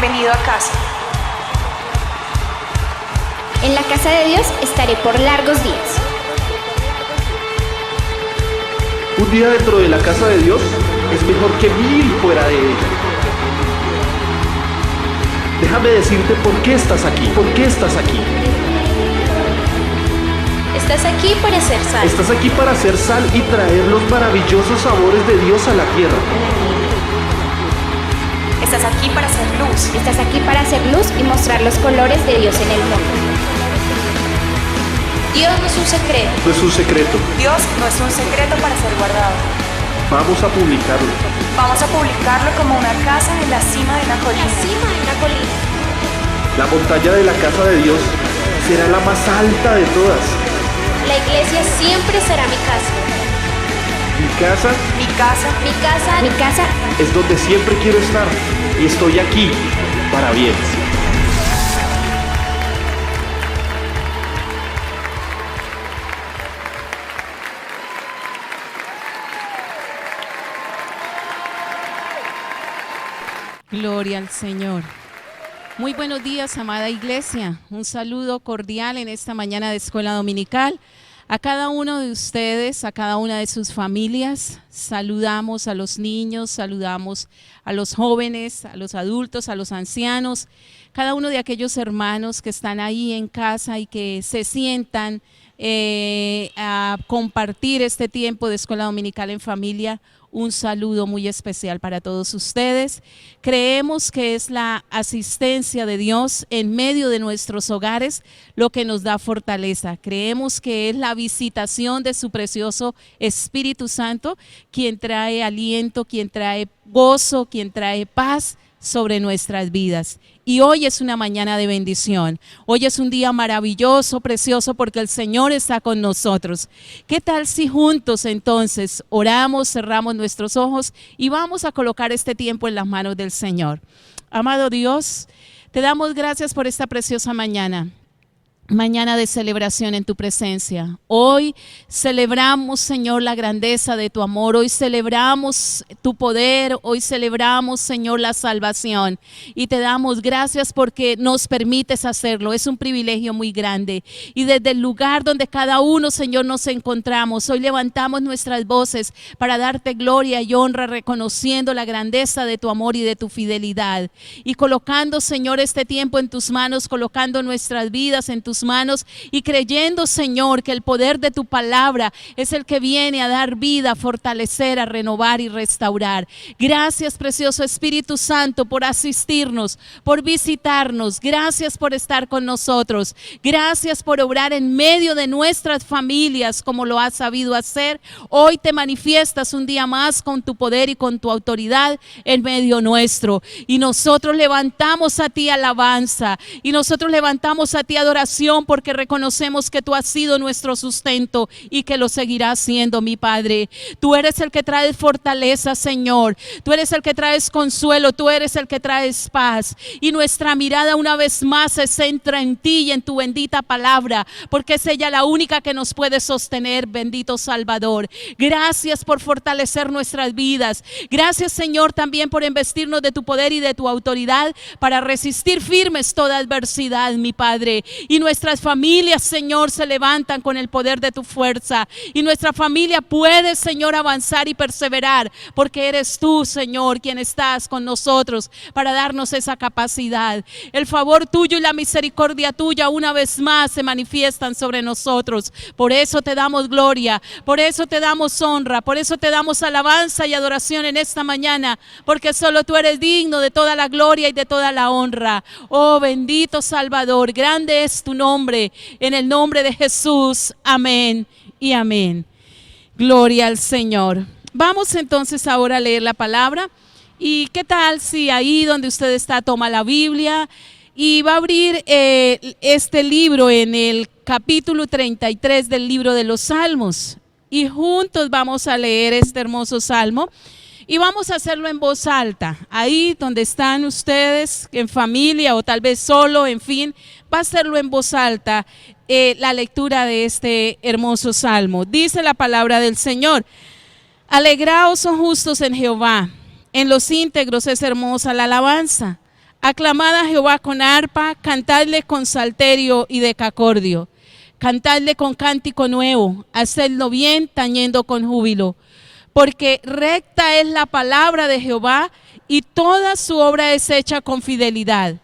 Bienvenido a casa. En la casa de Dios estaré por largos días. Un día dentro de la casa de Dios es mejor que 1000 fuera de ella. Déjame decirte por qué estás aquí, por qué estás aquí. Estás aquí para hacer sal. Estás aquí para hacer sal y traer los maravillosos sabores de Dios a la tierra. Estás aquí para hacer luz. Estás aquí para hacer luz y mostrar los colores de Dios en el mundo. Dios no es un secreto. No es un secreto. Dios no es un secreto para ser guardado. Vamos a publicarlo. Vamos a publicarlo como una casa en la cima de una colina. La montaña de la casa de Dios será la más alta de todas. La iglesia siempre será mi casa. Mi casa Mi casa Mi casa, mi casa. es donde siempre quiero estar y estoy aquí para bien. Gloria al Señor. Muy buenos días, amada iglesia. Un saludo cordial en esta mañana de Escuela Dominical. A cada uno de ustedes, a cada una de sus familias, saludamos a los niños, saludamos a los jóvenes, a los adultos, a los ancianos, cada uno de aquellos hermanos que están ahí en casa y que se sientan a compartir este tiempo de Escuela Dominical en familia. Un saludo muy especial para todos ustedes. Creemos que es la asistencia de Dios en medio de nuestros hogares lo que nos da fortaleza. Creemos que es la visitación de su precioso Espíritu Santo quien trae aliento, quien trae gozo, quien trae paz sobre nuestras vidas. Y hoy es una mañana de bendición. Hoy es un día maravilloso, precioso, porque el Señor está con nosotros. ¿Qué tal si juntos entonces oramos, cerramos nuestros ojos y vamos a colocar este tiempo en las manos del Señor? Amado Dios, te damos gracias por esta preciosa mañana. Mañana de celebración en tu presencia. Hoy celebramos, Señor, la grandeza de tu amor. Hoy celebramos tu poder. Hoy celebramos, Señor, la salvación. Y te damos gracias porque nos permites hacerlo. Es un privilegio muy grande. Y desde el lugar donde cada uno, Señor, nos encontramos, hoy levantamos nuestras voces para darte gloria y honra, reconociendo la grandeza de tu amor y de tu fidelidad. Y colocando, Señor, este tiempo en tus manos, colocando nuestras vidas en tus manos y creyendo, Señor, que el poder de tu palabra es el que viene a dar vida, a fortalecer, a renovar y restaurar. Gracias, precioso Espíritu Santo, por asistirnos, por visitarnos. Gracias por estar con nosotros. Gracias por obrar en medio de nuestras familias como lo has sabido hacer. Hoy te manifiestas un día más con tu poder y con tu autoridad en medio nuestro. Y nosotros levantamos a ti alabanza y nosotros levantamos a ti adoración, porque reconocemos que tú has sido nuestro sustento y que lo seguirás siendo, mi Padre. Tú eres el que traes fortaleza, Señor. Tú eres el que traes consuelo. Tú eres el que traes paz. Y nuestra mirada una vez más se centra en ti y en tu bendita palabra, porque es ella la única que nos puede sostener, bendito Salvador. Gracias por fortalecer nuestras vidas. Gracias, Señor, también por investirnos de tu poder y de tu autoridad para resistir firmes toda adversidad, mi Padre. Y nuestras familias, Señor, se levantan con el poder de tu fuerza. Y nuestra familia puede, Señor, avanzar y perseverar, porque eres tú, Señor, quien estás con nosotros para darnos esa capacidad. El favor tuyo y la misericordia tuya una vez más se manifiestan sobre nosotros. Por eso te damos gloria, por eso te damos honra, por eso te damos alabanza y adoración en esta mañana, porque solo tú eres digno de toda la gloria y de toda la honra. Oh, bendito Salvador, grande es tu nombre, en el nombre de Jesús, amén y amén. Gloria al Señor. Vamos entonces ahora a leer la palabra. ¿Y qué tal si ahí donde usted está toma la Biblia y va a abrir este libro en el capítulo 33 del libro de los Salmos? Y juntos vamos a leer este hermoso salmo. Y vamos a hacerlo en voz alta, ahí donde están ustedes, en familia o tal vez solo, en fin, va a hacerlo en voz alta la lectura de este hermoso salmo. Dice la palabra del Señor: alegraos, oh justos, en Jehová, en los íntegros es hermosa la alabanza. Aclamad a Jehová con arpa, cantadle con salterio y decacordio. Cantadle con cántico nuevo, hacedlo bien, tañendo con júbilo. Porque recta es la palabra de Jehová, y toda su obra es hecha con fidelidad.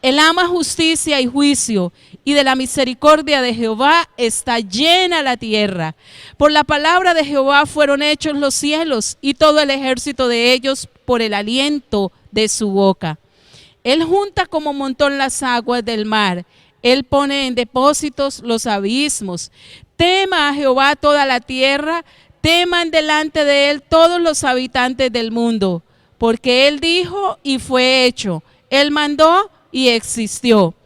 Él ama justicia y juicio, y de la misericordia de Jehová está llena la tierra. Por la palabra de Jehová fueron hechos los cielos, y todo el ejército de ellos por el aliento de su boca. Él junta como montón las aguas del mar, Él pone en depósitos los abismos. Tema a Jehová toda la tierra, teman delante de Él todos los habitantes del mundo, porque Él dijo y fue hecho, Él mandó y existió.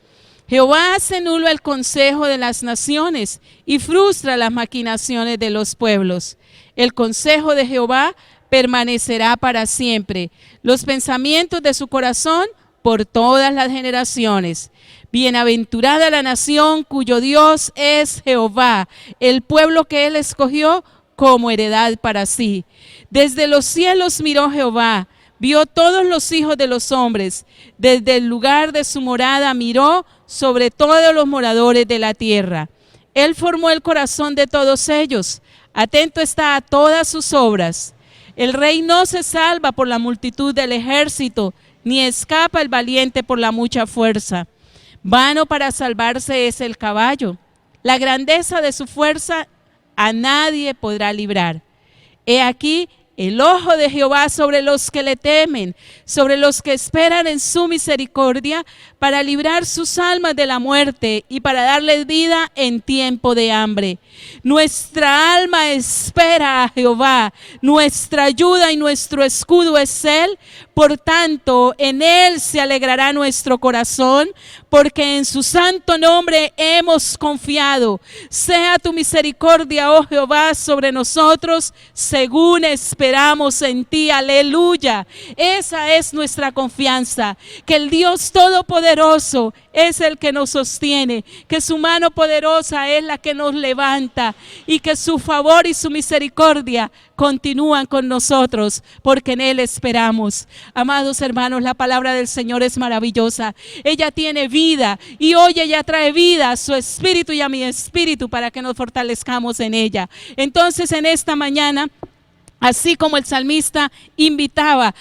Jehová hace nulo el consejo de las naciones y frustra las maquinaciones de los pueblos. El consejo de Jehová permanecerá para siempre, los pensamientos de su corazón por todas las generaciones. Bienaventurada la nación cuyo Dios es Jehová, el pueblo que Él escogió como heredad para sí. Desde los cielos miró Jehová, vio todos los hijos de los hombres, desde el lugar de su morada miró sobre todos los moradores de la tierra. Él formó el corazón de todos ellos, atento está a todas sus obras. El rey no se salva por la multitud del ejército, ni escapa el valiente por la mucha fuerza. Vano para salvarse es el caballo, la grandeza de su fuerza a nadie podrá librar. He aquí el ojo de Jehová sobre los que le temen, sobre los que esperan en su misericordia, para librar sus almas de la muerte y para darles vida en tiempo de hambre. Nuestra alma espera a Jehová, nuestra ayuda y nuestro escudo es Él. Por tanto, en Él se alegrará nuestro corazón, porque en su santo nombre hemos confiado. Sea tu misericordia, oh Jehová, sobre nosotros, según esperamos en ti. Aleluya. Esa es nuestra confianza, que el Dios Todopoderoso es el que nos sostiene, que su mano poderosa es la que nos levanta y que su favor y su misericordia continúan con nosotros, porque en Él esperamos. Amados hermanos, la palabra del Señor es maravillosa. Ella tiene vida y hoy ella trae vida a su espíritu y a mi espíritu para que nos fortalezcamos en ella. Entonces, en esta mañana, así como el salmista invitaba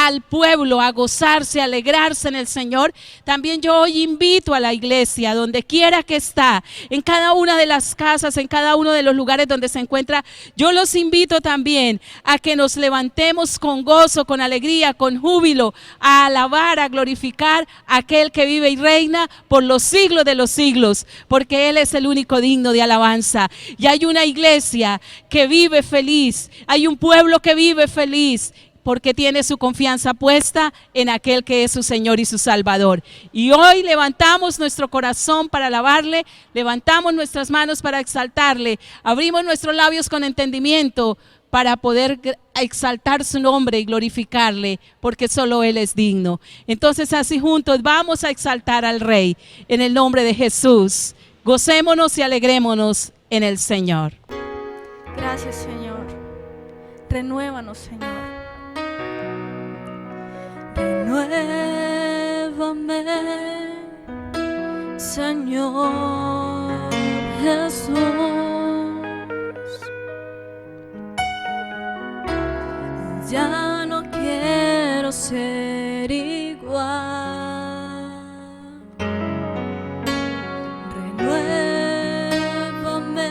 al pueblo a gozarse, a alegrarse en el Señor, también yo hoy invito a la iglesia, donde quiera que está, en cada una de las casas, en cada uno de los lugares donde se encuentra, yo los invito también a que nos levantemos con gozo, con alegría, con júbilo, a alabar, a glorificar a aquel que vive y reina por los siglos de los siglos, porque Él es el único digno de alabanza. Y hay una iglesia que vive feliz, hay un pueblo que vive feliz, porque tiene su confianza puesta en aquel que es su Señor y su Salvador. Y hoy levantamos nuestro corazón para alabarle, levantamos nuestras manos para exaltarle, abrimos nuestros labios con entendimiento para poder exaltar su nombre y glorificarle, porque solo Él es digno. Entonces, así juntos vamos a exaltar al Rey en el nombre de Jesús. Gocémonos y alegrémonos en el Señor. Gracias, Señor. Renuévanos, Señor. Renuévame, Señor Jesús. Ya no quiero ser igual. Renuévame,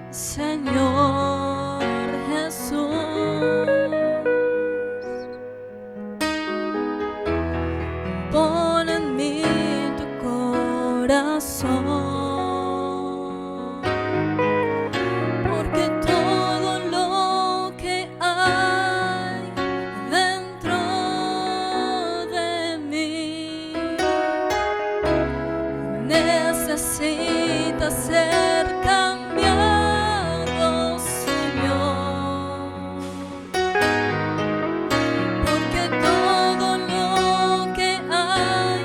Señor Jesús. Pon en mí tu corazón, porque todo lo que hay dentro de mí necesita ser cambiado, Señor. Porque todo lo que hay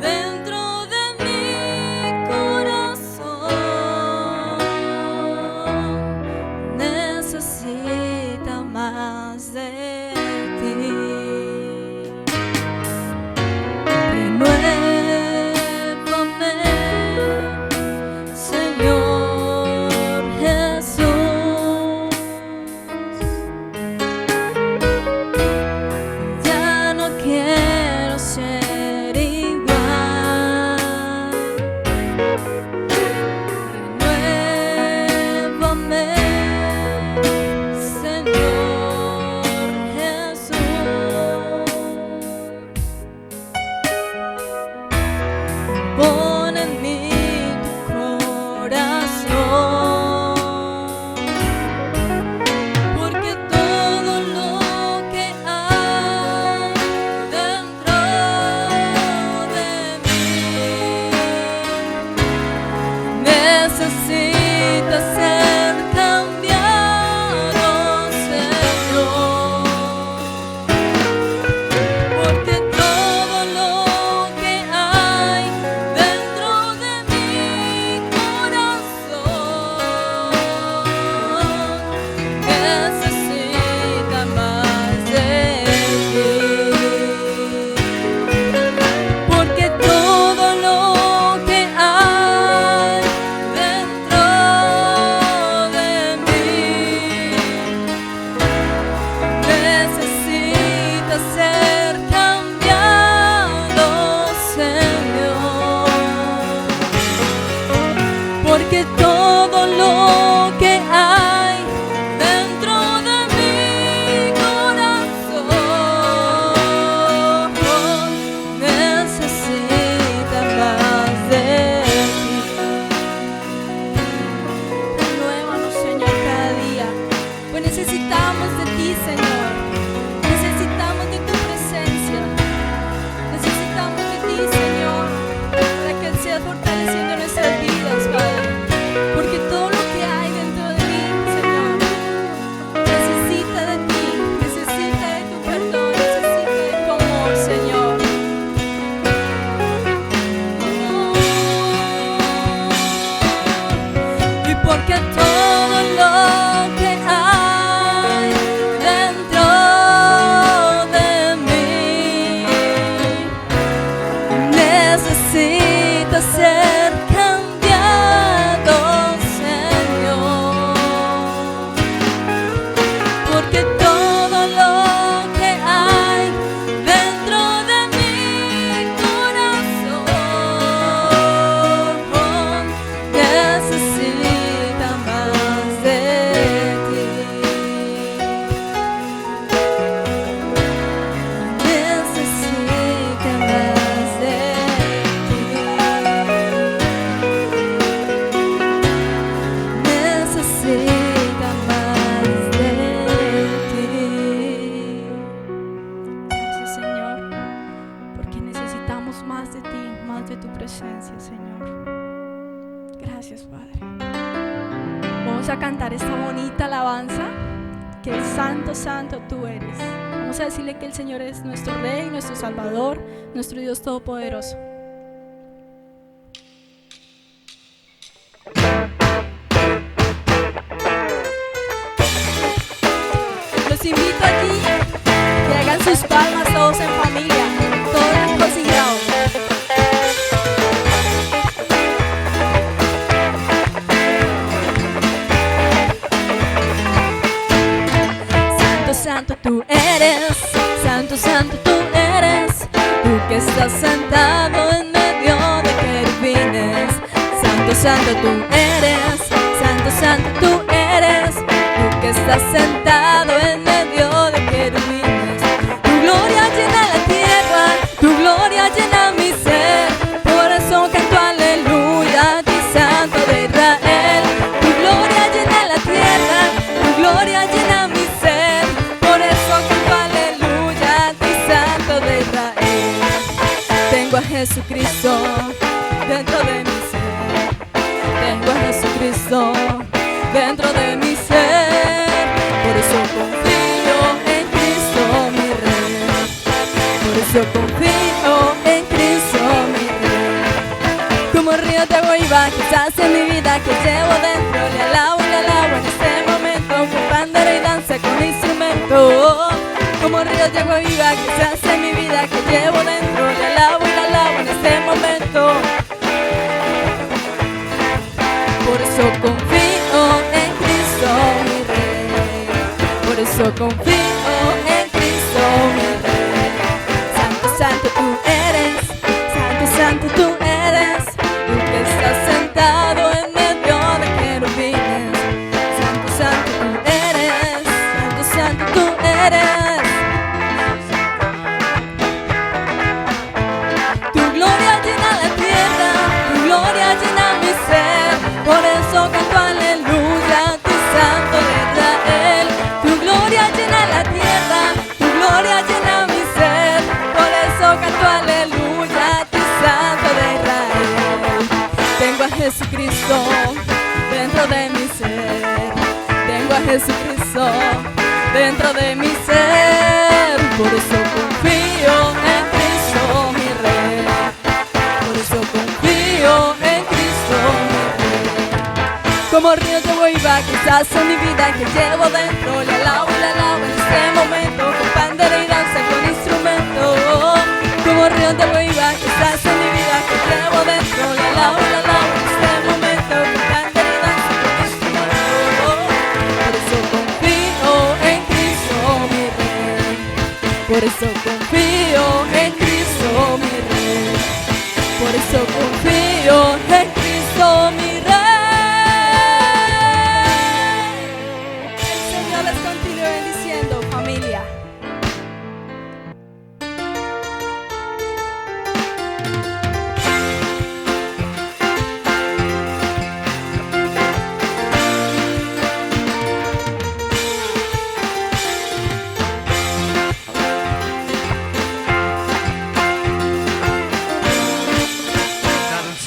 dentro de mi corazón necesita más de ti. pon en mí tu corazón, porque todo lo que hay dentro de mí necesita ser cambiado, Señor, porque todo lo que hay dentro de mi corazón necesita más de ti, porque todo lo que hay dentro de mí necesita ser cambiado, Señor, porque todo lo que hay dentro de mi corazón necesita más de ti. Renuévanos, Señor, cada día, pues necesitamos de ti, Señor. Necesitamos de tu presencia. Necesitamos de ti, Señor, para que seas fortaleciendo nuestras vidas, Padre. Porque todo lo que hay dentro de mí, Señor, necesita de ti, necesita de tu perdón, necesita de tu amor, Señor. Y porque todo lo que hay dentro de mí necesita ser cambiado, Señor, porque todo lo que hay dentro de mi corazón necesita más de ti, necesita más de ti, necesita más de ti. Gracias, Señor, porque necesitamos más de ti, más de tu presencia, Señor. Gracias, Padre. Vamos a cantar esta bonita alabanza, que santo, santo tú eres. Vamos a decirle que el Señor es nuestro Rey, nuestro Salvador, nuestro Dios Todopoderoso. Los invito aquí que hagan sus palmas todos en familia, todos reconciliados. Santo, santo tú eres, santo, santo tú eres, tú que estás sentado en medio de querubines. Santo, santo tú eres, santo, santo tú eres, tú que estás sentado en medio de querubines. Tu gloria llena la tierra, tu gloria llena mi ser, por eso canto aleluya a ti, Santo de Israel. Tu gloria llena la tierra, tu gloria llena mi ser, por eso canto aleluya a ti, Santo de Israel. Tengo a Jesucristo dentro de mi ser, tengo a Jesucristo dentro de mi ser, por eso confío en Cristo mi Rey, por eso confío en Cristo mi Rey. Como río de agua viva que estás en mi vida, que llevo dentro, le alabo en este momento, con bandera y danza con instrumento. Como río de agua viva que estás en mi vida, que llevo dentro, le alabo en este momento. Por eso confío en Cristo mi Rey, por eso confío en Cristo mi Rey. Santo, santo tú eres, santo, santo tú eres, tú que estás sentado en medio de querubines. Santo, santo tú eres, santo, santo tú eres. Tu gloria llena la tierra, Jesucristo dentro de mi ser. Tengo a Jesucristo dentro de mi ser. Por eso confío en Cristo mi Rey. Por eso confío en Cristo mi Rey. Como río de agua que estás en mi vida, que llevo dentro. Le alabo en este momento, con pandera y danza, con instrumento. Como río de agua que estás en mi vida, que llevo dentro. Le alabo en este momento, con pandera y danza, con instrumento. Por eso confío en Cristo mi Rey. Por eso confío en Cristo mi Rey. Por eso confío en Cristo mi Rey. El Señor les continúe bendiciendo, familia.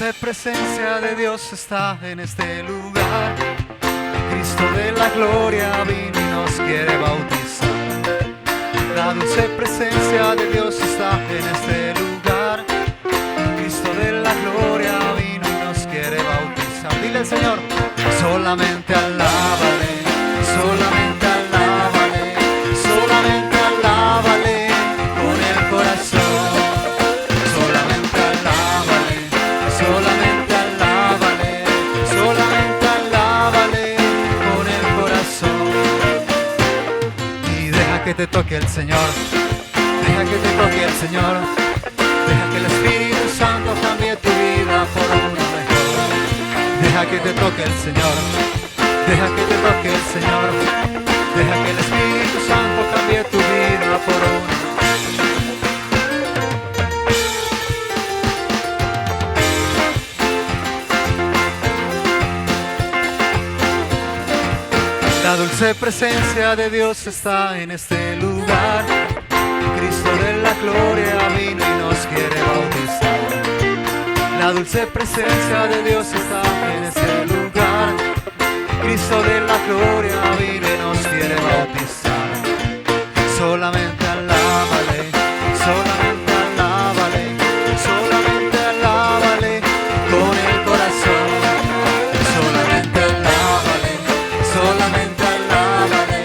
La presencia de Dios está en este lugar. Cristo de la gloria vino y nos quiere bautizar. La dulce presencia de Dios está en este lugar. Cristo de la gloria vino y nos quiere bautizar. Dile al Señor, solamente alábale, solamente alábale, solamente alábale con el corazón. Solamente alábale, solamente alábale, solamente alábale con el corazón. Y deja que te toque el Señor, deja que te toque el Señor. Deja que el Espíritu Santo cambie tu vida por una mejor. Deja que te toque el Señor, deja que te toque el Señor. Deja que el Espíritu Santo cambie tu vida por una. La dulce presencia de Dios está en este lugar. Cristo de la gloria vino y nos quiere bautizar. La dulce presencia de Dios está en este lugar. Cristo de la gloria vino y nos quiere bautizar. Solamente alábale, solamente alábale, solamente alábale con el corazón. Solamente alábale, solamente alábale,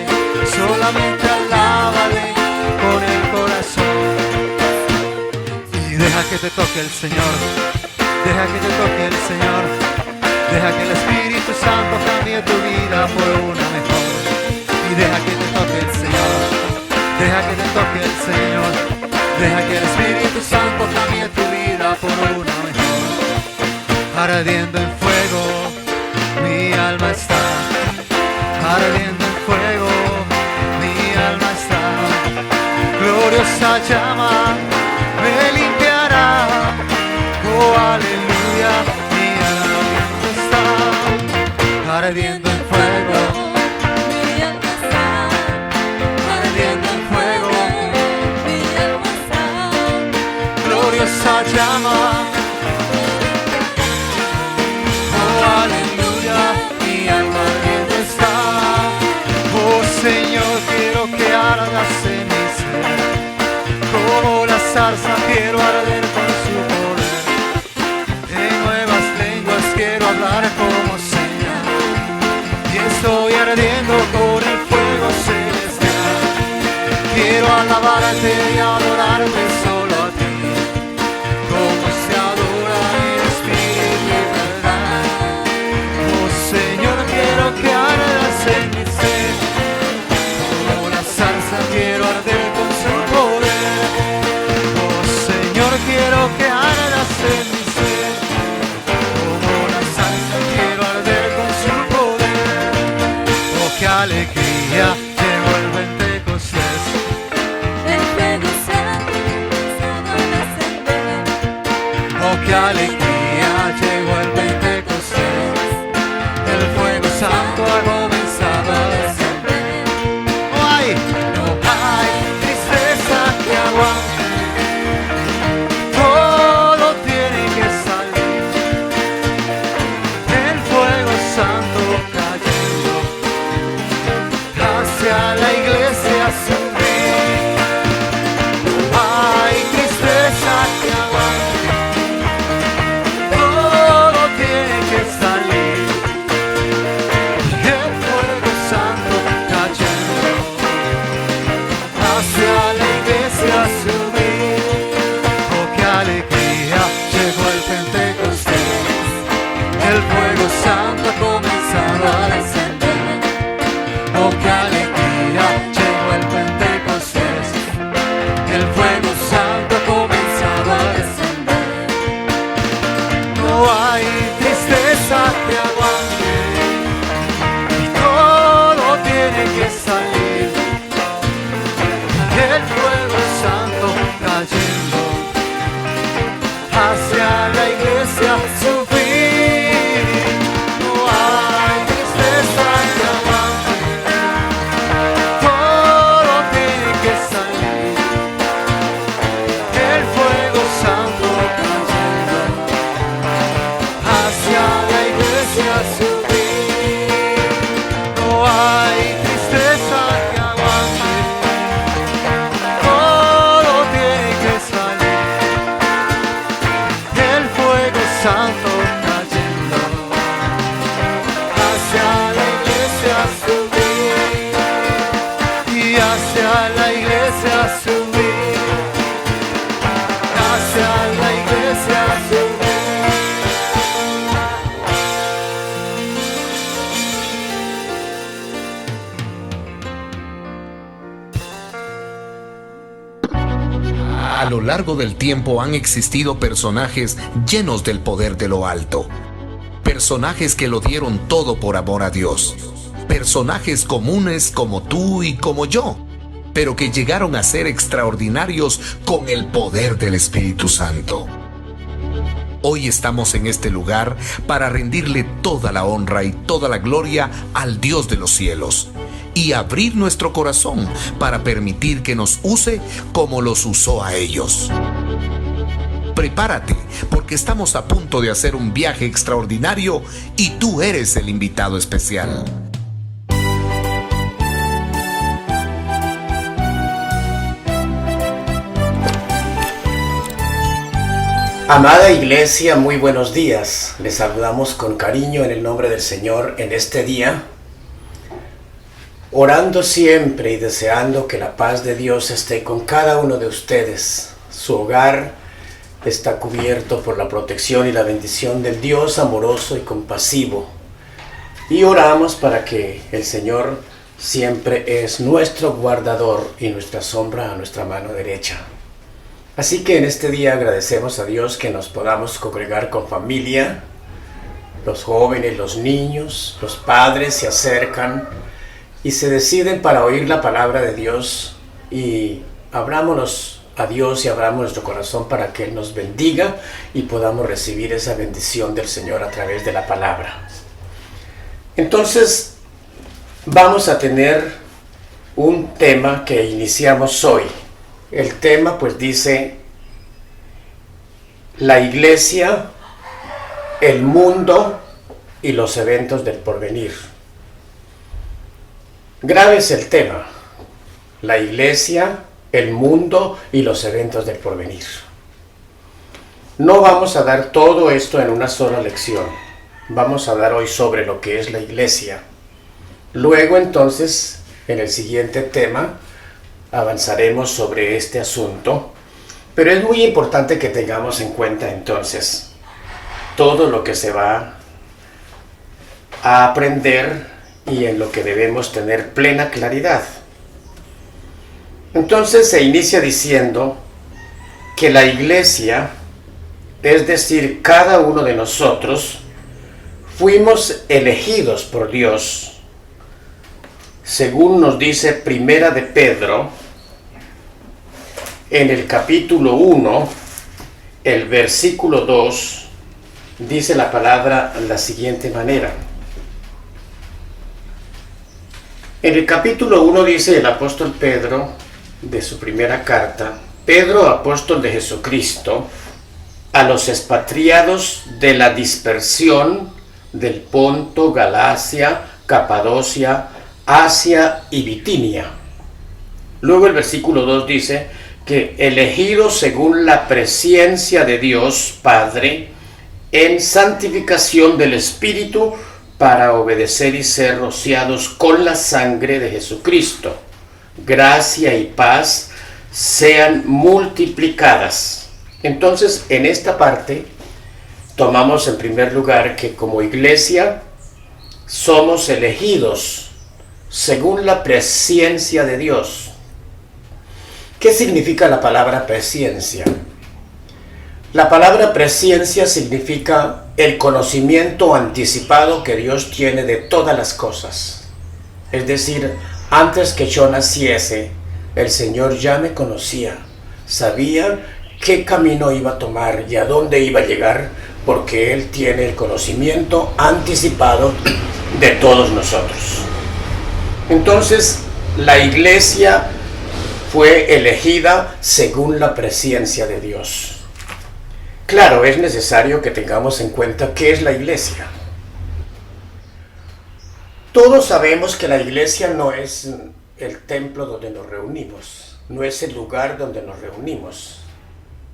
solamente alábale con el corazón. Y deja que te toque el Señor, deja que te toque el Señor. Deja que el Espíritu Santo cambie tu vida por una mejor. Y deja que te toque el Señor, deja que te toque el Señor. Deja que el Espíritu Santo cambie tu vida por una mejor. Ardiendo en fuego, mi alma está. Ardiendo en fuego, mi alma está. Gloriosa llama me limpiará. Oh, aleluya, mi alma está. Ardiendo en fuego, Mi alma está. ardiendo en fuego. Mi alma está. Gloriosa llama. Oh, aleluya, mi alma ardiendo está. Oh, Señor, quiero que ardas en mi ser. Como la zarza quiero arder con su poder. En nuevas lenguas quiero hablar como señal. Y estoy ardiendo con el fuego celestial. Quiero alabarte y adorarte solo a ti, como se adora en espíritu y verdad. Oh Señor, quiero que ardas en mi ser. Como la zarza quiero arder con su poder. Oh Señor, quiero que ardas en mi ser. Como la zarza quiero arder con su poder. Oh, qué alegría llegó el Pentecostés. El fuego santo comenzado a descender. Oh, qué alegría llegó el Pentecostés. El fuego santo ha comenzado a descender. Oh, ay, no hay tristeza que aguante. Todo tiene que salir. subir. No hay tristeza que aguante, todo tiene que salir. El fuego santo cayendo hacia la iglesia subir, y hacia la iglesia subir, hacia la iglesia subir. A lo largo del tiempo han existido personajes llenos del poder de lo alto. Personajes que lo dieron todo por amor a Dios. Personajes comunes como tú y como yo, pero que llegaron a ser extraordinarios con el poder del Espíritu Santo. Hoy estamos en este lugar para rendirle toda la honra y toda la gloria al Dios de los cielos y abrir nuestro corazón para permitir que nos use como los usó a ellos. Prepárate, porque estamos a punto de hacer un viaje extraordinario y tú eres el invitado especial. Amada Iglesia, muy buenos días. Les saludamos con cariño en el nombre del Señor en este día, orando siempre y deseando que la paz de Dios esté con cada uno de ustedes. Su hogar está cubierto por la protección y la bendición del Dios amoroso y compasivo. Y oramos para que el Señor siempre es nuestro guardador y nuestra sombra a nuestra mano derecha. Así que en este día agradecemos a Dios que nos podamos congregar con familia. Los jóvenes, los niños, los padres se acercan y se deciden para oír la palabra de Dios, y abrámonos a Dios y abramos nuestro corazón para que Él nos bendiga y podamos recibir esa bendición del Señor a través de la palabra. Entonces vamos a tener un tema que iniciamos hoy. El tema pues dice: la iglesia, el mundo y los eventos del porvenir. Grave es el tema: la iglesia, el mundo y los eventos del porvenir. No vamos a dar todo esto en una sola lección. Vamos a dar hoy sobre lo que es la iglesia. Luego entonces, en el siguiente tema, avanzaremos sobre este asunto, pero es muy importante que tengamos en cuenta entonces todo lo que se va a aprender y en lo que debemos tener plena claridad. Entonces se inicia diciendo que la iglesia, es decir, cada uno de nosotros, fuimos elegidos por Dios, según nos dice Primera de Pedro, en el capítulo 1, el versículo 2, dice la palabra de la siguiente manera. En el capítulo 1 dice el apóstol Pedro, de su primera carta: Pedro, apóstol de Jesucristo, a los expatriados de la dispersión del Ponto, Galacia, Capadocia, Asia y Bitinia. Luego el versículo 2 dice que elegidos según la presciencia de Dios Padre en santificación del Espíritu para obedecer y ser rociados con la sangre de Jesucristo. Gracia y paz sean multiplicadas. Entonces, en esta parte tomamos en primer lugar que como iglesia somos elegidos según la presciencia de Dios. ¿Qué significa la palabra presciencia? La palabra presciencia significa el conocimiento anticipado que Dios tiene de todas las cosas. Es decir, antes que yo naciese, el Señor ya me conocía, sabía qué camino iba a tomar y a dónde iba a llegar, porque Él tiene el conocimiento anticipado de todos nosotros. Entonces, la iglesia fue elegida según la presciencia de Dios. Claro, es necesario que tengamos en cuenta qué es la iglesia. Todos sabemos que la iglesia no es el templo donde nos reunimos, no es el lugar donde nos reunimos.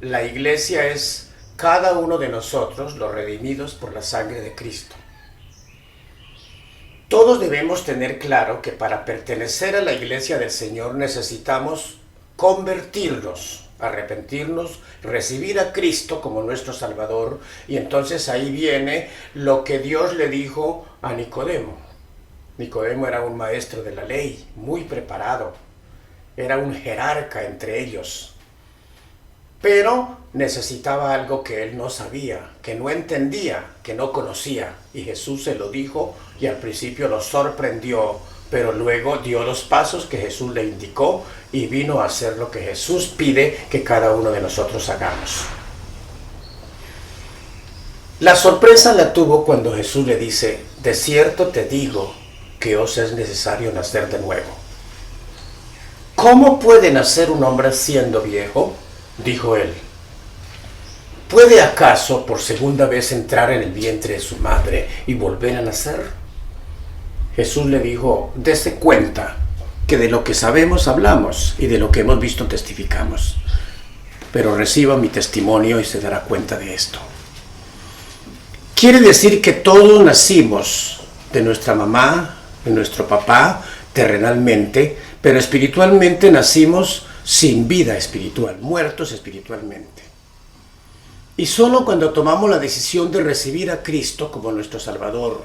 La iglesia es cada uno de nosotros, los redimidos por la sangre de Cristo. Todos debemos tener claro que para pertenecer a la iglesia del Señor necesitamos convertirnos, arrepentirnos, recibir a Cristo como nuestro Salvador, y entonces ahí viene lo que Dios le dijo a Nicodemo. Nicodemo era un maestro de la ley, muy preparado, era un jerarca entre ellos, pero necesitaba algo que él no sabía, que no entendía, que no conocía, y Jesús se lo dijo, y al principio lo sorprendió, pero luego dio los pasos que Jesús le indicó y vino a hacer lo que Jesús pide que cada uno de nosotros hagamos. La sorpresa la tuvo cuando Jesús le dice: de cierto te digo que os es necesario nacer de nuevo. ¿Cómo puede nacer un hombre siendo viejo?, dijo él. ¿Puede acaso por segunda vez entrar en el vientre de su madre y volver a nacer? Jesús le dijo: dése cuenta que de lo que sabemos hablamos y de lo que hemos visto testificamos, pero reciba mi testimonio y se dará cuenta de esto. Quiere decir que todos nacimos de nuestra mamá, de nuestro papá, terrenalmente, pero espiritualmente nacimos sin vida espiritual, muertos espiritualmente. Y solo cuando tomamos la decisión de recibir a Cristo como nuestro Salvador,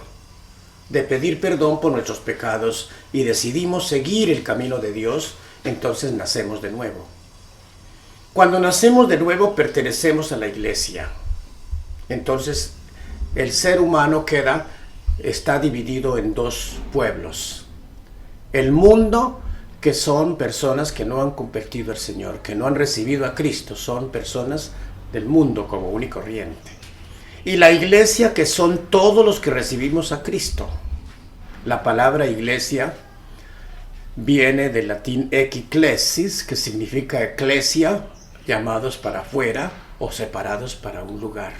de pedir perdón por nuestros pecados y decidimos seguir el camino de Dios, entonces nacemos de nuevo. Cuando nacemos de nuevo pertenecemos a la iglesia. Entonces el ser humano está dividido en dos pueblos. El mundo, que son personas que no han convertido al Señor, que no han recibido a Cristo, son personas del mundo común y corriente. Y la iglesia, que son todos los que recibimos a Cristo. La palabra iglesia viene del latín ecclesis, que significa eclesia, llamados para afuera o separados para un lugar.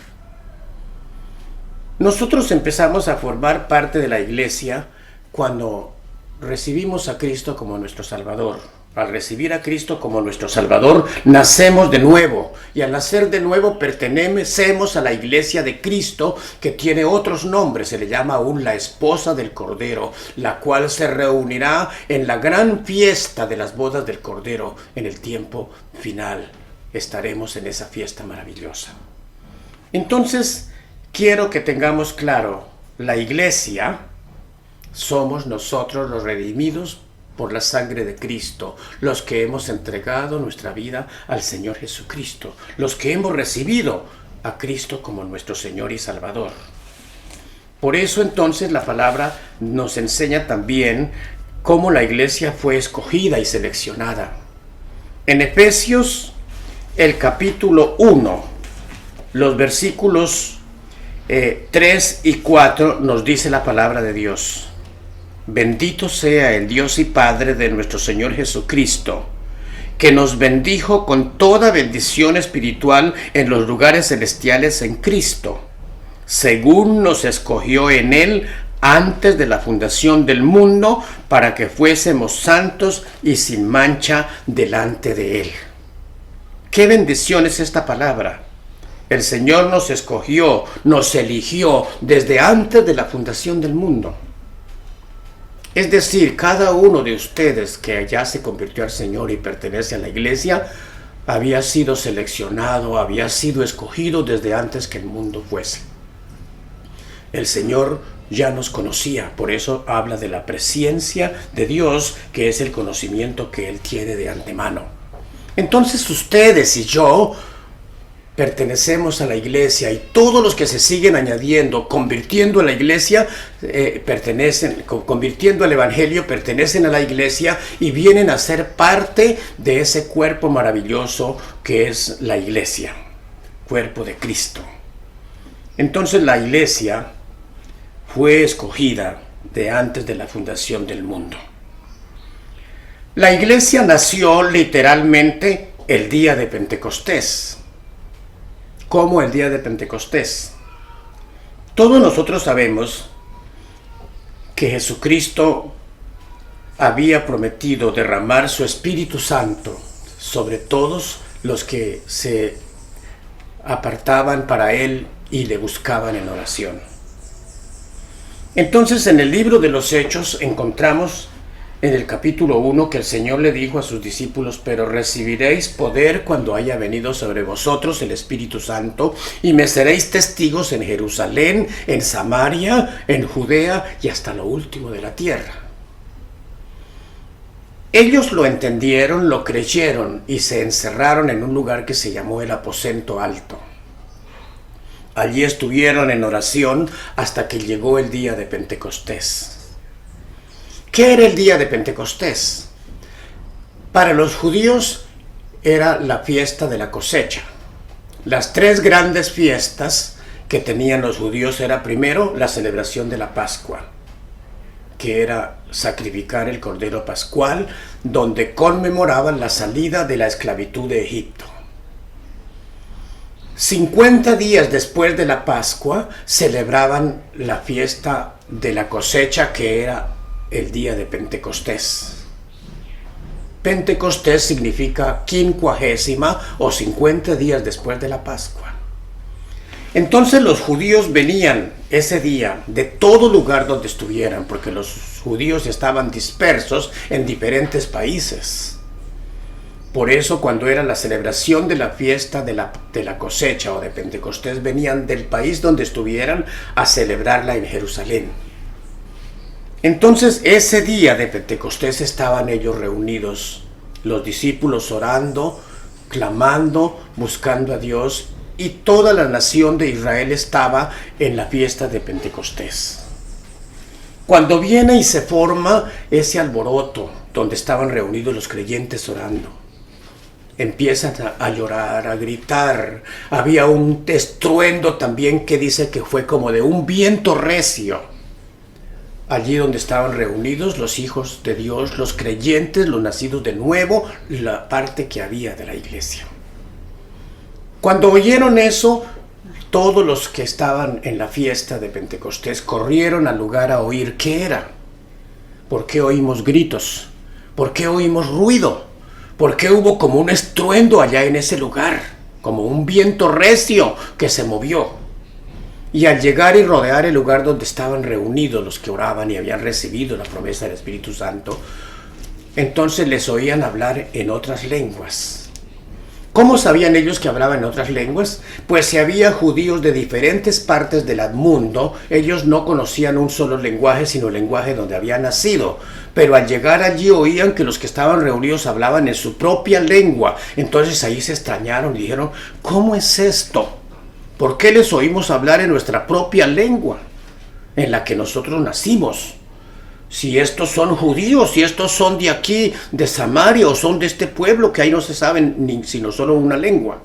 Nosotros empezamos a formar parte de la iglesia cuando recibimos a Cristo como nuestro Salvador. Al recibir a Cristo como nuestro Salvador, nacemos de nuevo, y al nacer de nuevo pertenecemos a la iglesia de Cristo, que tiene otros nombres. Se le llama aún la esposa del Cordero, la cual se reunirá en la gran fiesta de las bodas del Cordero en el tiempo final. Estaremos en esa fiesta maravillosa. Entonces, quiero que tengamos claro, la iglesia somos nosotros los redimidos por la sangre de Cristo, los que hemos entregado nuestra vida al Señor Jesucristo, los que hemos recibido a Cristo como nuestro Señor y Salvador. Por eso entonces la palabra nos enseña también cómo la iglesia fue escogida y seleccionada. En Efesios, el capítulo 1, los versículos 3 y 4 nos dice la palabra de Dios: bendito sea el Dios y Padre de nuestro Señor Jesucristo, que nos bendijo con toda bendición espiritual en los lugares celestiales en Cristo, según nos escogió en Él antes de la fundación del mundo, para que fuésemos santos y sin mancha delante de Él. ¿Qué bendición es esta palabra? El Señor nos escogió, nos eligió desde antes de la fundación del mundo. Es decir, cada uno de ustedes que ya se convirtió al Señor y pertenece a la iglesia, había sido seleccionado, había sido escogido desde antes que el mundo fuese. El Señor ya nos conocía, por eso habla de la presciencia de Dios, que es el conocimiento que Él tiene de antemano. Entonces ustedes y yo pertenecemos a la iglesia, y todos los que se siguen añadiendo, convirtiendo a la iglesia, convirtiendo al evangelio, pertenecen a la iglesia y vienen a ser parte de ese cuerpo maravilloso que es la iglesia, cuerpo de Cristo. Entonces la iglesia fue escogida de antes de la fundación del mundo. La iglesia nació literalmente el día de Pentecostés. ¿Cómo el día de Pentecostés? Todos nosotros sabemos que Jesucristo había prometido derramar su Espíritu Santo sobre todos los que se apartaban para Él y le buscaban en oración. Entonces, en el libro de los Hechos encontramos en el capítulo 1 que el Señor le dijo a sus discípulos: pero recibiréis poder cuando haya venido sobre vosotros el Espíritu Santo, y me seréis testigos en Jerusalén, en Samaria, en Judea y hasta lo último de la tierra. Ellos lo entendieron, lo creyeron y se encerraron en un lugar que se llamó el aposento alto. Allí estuvieron en oración hasta que llegó el día de Pentecostés. ¿Qué era el día de Pentecostés? Para los judíos era la fiesta de la cosecha. Las tres grandes fiestas que tenían los judíos era primero la celebración de la Pascua, que era sacrificar el Cordero Pascual, donde conmemoraban la salida de la esclavitud de Egipto. 50 días después de la Pascua celebraban la fiesta de la cosecha, que era el día de Pentecostés. Pentecostés significa 50 o 50 días después de la Pascua. Entonces los judíos venían ese día de todo lugar donde estuvieran, porque los judíos estaban dispersos en diferentes países. Por eso, cuando era la celebración de la fiesta de la cosecha o de Pentecostés, venían del país donde estuvieran a celebrarla en Jerusalén. Entonces, ese día de Pentecostés estaban ellos reunidos, los discípulos orando, clamando, buscando a Dios, y toda la nación de Israel estaba en la fiesta de Pentecostés. Cuando viene y se forma ese alboroto donde estaban reunidos los creyentes orando, empiezan a llorar, a gritar. Había un estruendo también que dice que fue como de un viento recio. Allí donde estaban reunidos los hijos de Dios, los creyentes, los nacidos de nuevo, la parte que había de la iglesia. Cuando oyeron eso, todos los que estaban en la fiesta de Pentecostés corrieron al lugar a oír qué era. ¿Por qué oímos gritos? ¿Por qué oímos ruido? ¿Por qué hubo como un estruendo allá en ese lugar? Como un viento recio que se movió. Y al llegar y rodear el lugar donde estaban reunidos los que oraban y habían recibido la promesa del Espíritu Santo, entonces les oían hablar en otras lenguas. ¿Cómo sabían ellos que hablaban en otras lenguas? Pues si había judíos de diferentes partes del mundo, ellos no conocían un solo lenguaje, sino el lenguaje donde habían nacido. Pero al llegar allí oían que los que estaban reunidos hablaban en su propia lengua. Entonces ahí se extrañaron y dijeron: ¿cómo es esto? ¿Por qué les oímos hablar en nuestra propia lengua, en la que nosotros nacimos? Si estos son judíos, si estos son de aquí, de Samaria, o son de este pueblo que ahí no se saben sino solo una lengua.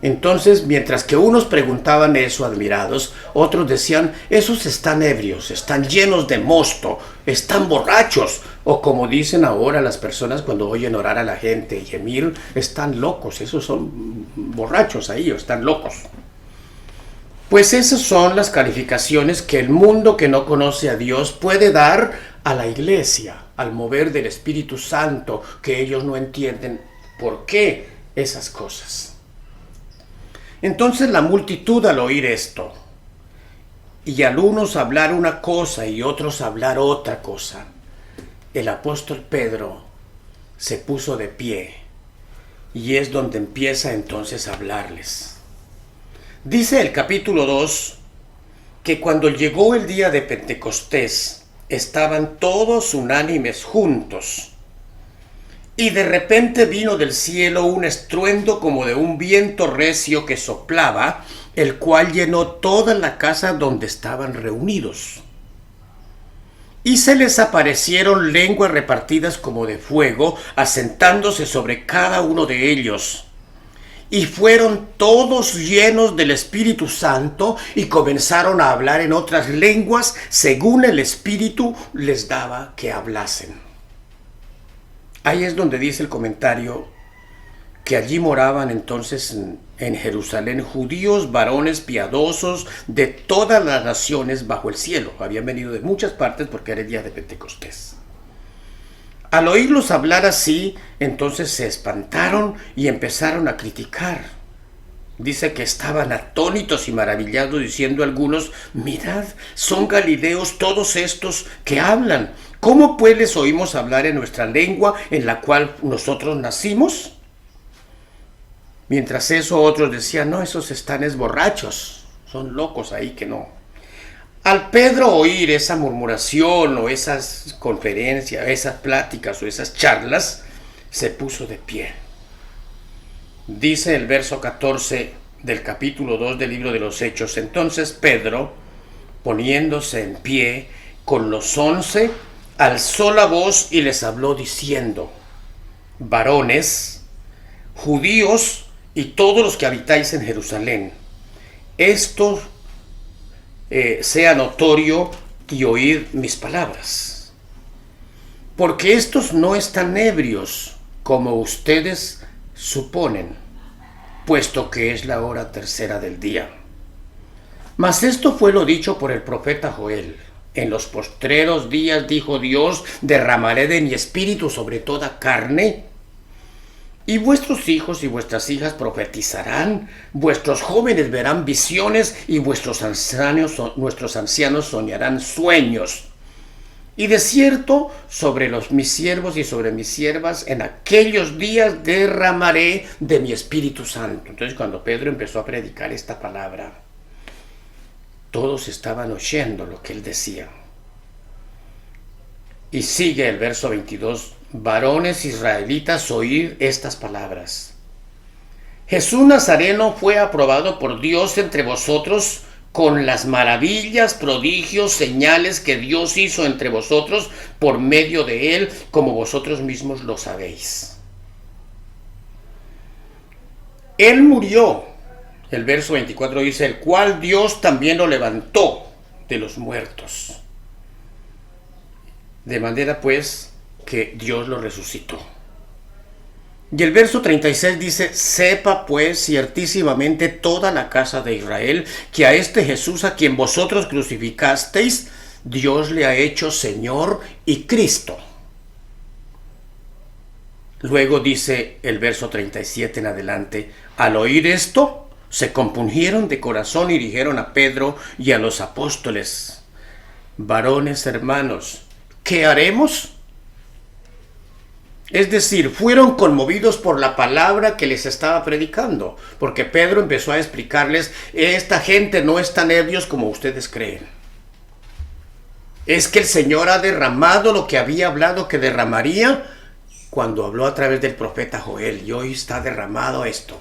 Entonces, mientras que unos preguntaban eso admirados, otros decían: esos están ebrios, están llenos de mosto, están borrachos. O como dicen ahora las personas cuando oyen orar a la gente y gemir: están locos, esos son borrachos ahí, o están locos. Pues esas son las calificaciones que el mundo que no conoce a Dios puede dar a la iglesia, al mover del Espíritu Santo, que ellos no entienden por qué esas cosas. Entonces la multitud, al oír esto, y al unos hablar una cosa y otros hablar otra cosa, el apóstol Pedro se puso de pie, y es donde empieza entonces a hablarles. Dice el capítulo 2 que cuando llegó el día de Pentecostés estaban todos unánimes juntos, y de repente vino del cielo un estruendo como de un viento recio que soplaba, el cual llenó toda la casa donde estaban reunidos. Y se les aparecieron lenguas repartidas como de fuego, asentándose sobre cada uno de ellos. Y fueron todos llenos del Espíritu Santo y comenzaron a hablar en otras lenguas según el Espíritu les daba que hablasen. Ahí es donde dice el comentario que allí moraban entonces en Jerusalén judíos, varones piadosos de todas las naciones bajo el cielo. Habían venido de muchas partes porque era el día de Pentecostés. Al oírlos hablar así, entonces se espantaron y empezaron a criticar. Dice que estaban atónitos y maravillados, diciendo algunos: mirad, son galileos todos estos que hablan. ¿Cómo pues les oímos hablar en nuestra lengua en la cual nosotros nacimos? Mientras eso otros decían: no, esos están borrachos, son locos ahí que no. Al Pedro oír esa murmuración o esas conferencias, esas pláticas o esas charlas, se puso de pie. Dice el verso 14 del capítulo 2 del libro de los Hechos: entonces Pedro, poniéndose en pie con los 11, alzó la voz y les habló diciendo: varones, judíos y todos los que habitáis en Jerusalén, esto sea notorio y oíd mis palabras. Porque estos no están ebrios, como ustedes suponen, puesto que es la hora tercera del día. Mas esto fue lo dicho por el profeta Joel: en los postreros días, dijo Dios, derramaré de mi espíritu sobre toda carne, y vuestros hijos y vuestras hijas profetizarán, vuestros jóvenes verán visiones, y nuestros ancianos soñarán sueños. Y de cierto, sobre mis siervos y sobre mis siervas, en aquellos días derramaré de mi Espíritu Santo. Entonces, cuando Pedro empezó a predicar esta palabra, todos estaban oyendo lo que él decía. Y sigue el verso 22: varones israelitas, oíd estas palabras. Jesús Nazareno fue aprobado por Dios entre vosotros con las maravillas, prodigios, señales que Dios hizo entre vosotros por medio de él, como vosotros mismos lo sabéis. Él murió, el verso 24 dice, el cual Dios también lo levantó de los muertos. De manera pues que Dios lo resucitó. Y el verso 36 dice: sepa pues ciertísimamente toda la casa de Israel que a este Jesús a quien vosotros crucificasteis, Dios le ha hecho Señor y Cristo. Luego dice el verso 37 en adelante: al oír esto, se compungieron de corazón y dijeron a Pedro y a los apóstoles: varones hermanos, ¿qué haremos? Es decir, fueron conmovidos por la palabra que les estaba predicando, porque Pedro empezó a explicarles: esta gente no es tan ebrios como ustedes creen. Es que el Señor ha derramado lo que había hablado que derramaría cuando habló a través del profeta Joel, y hoy está derramado esto.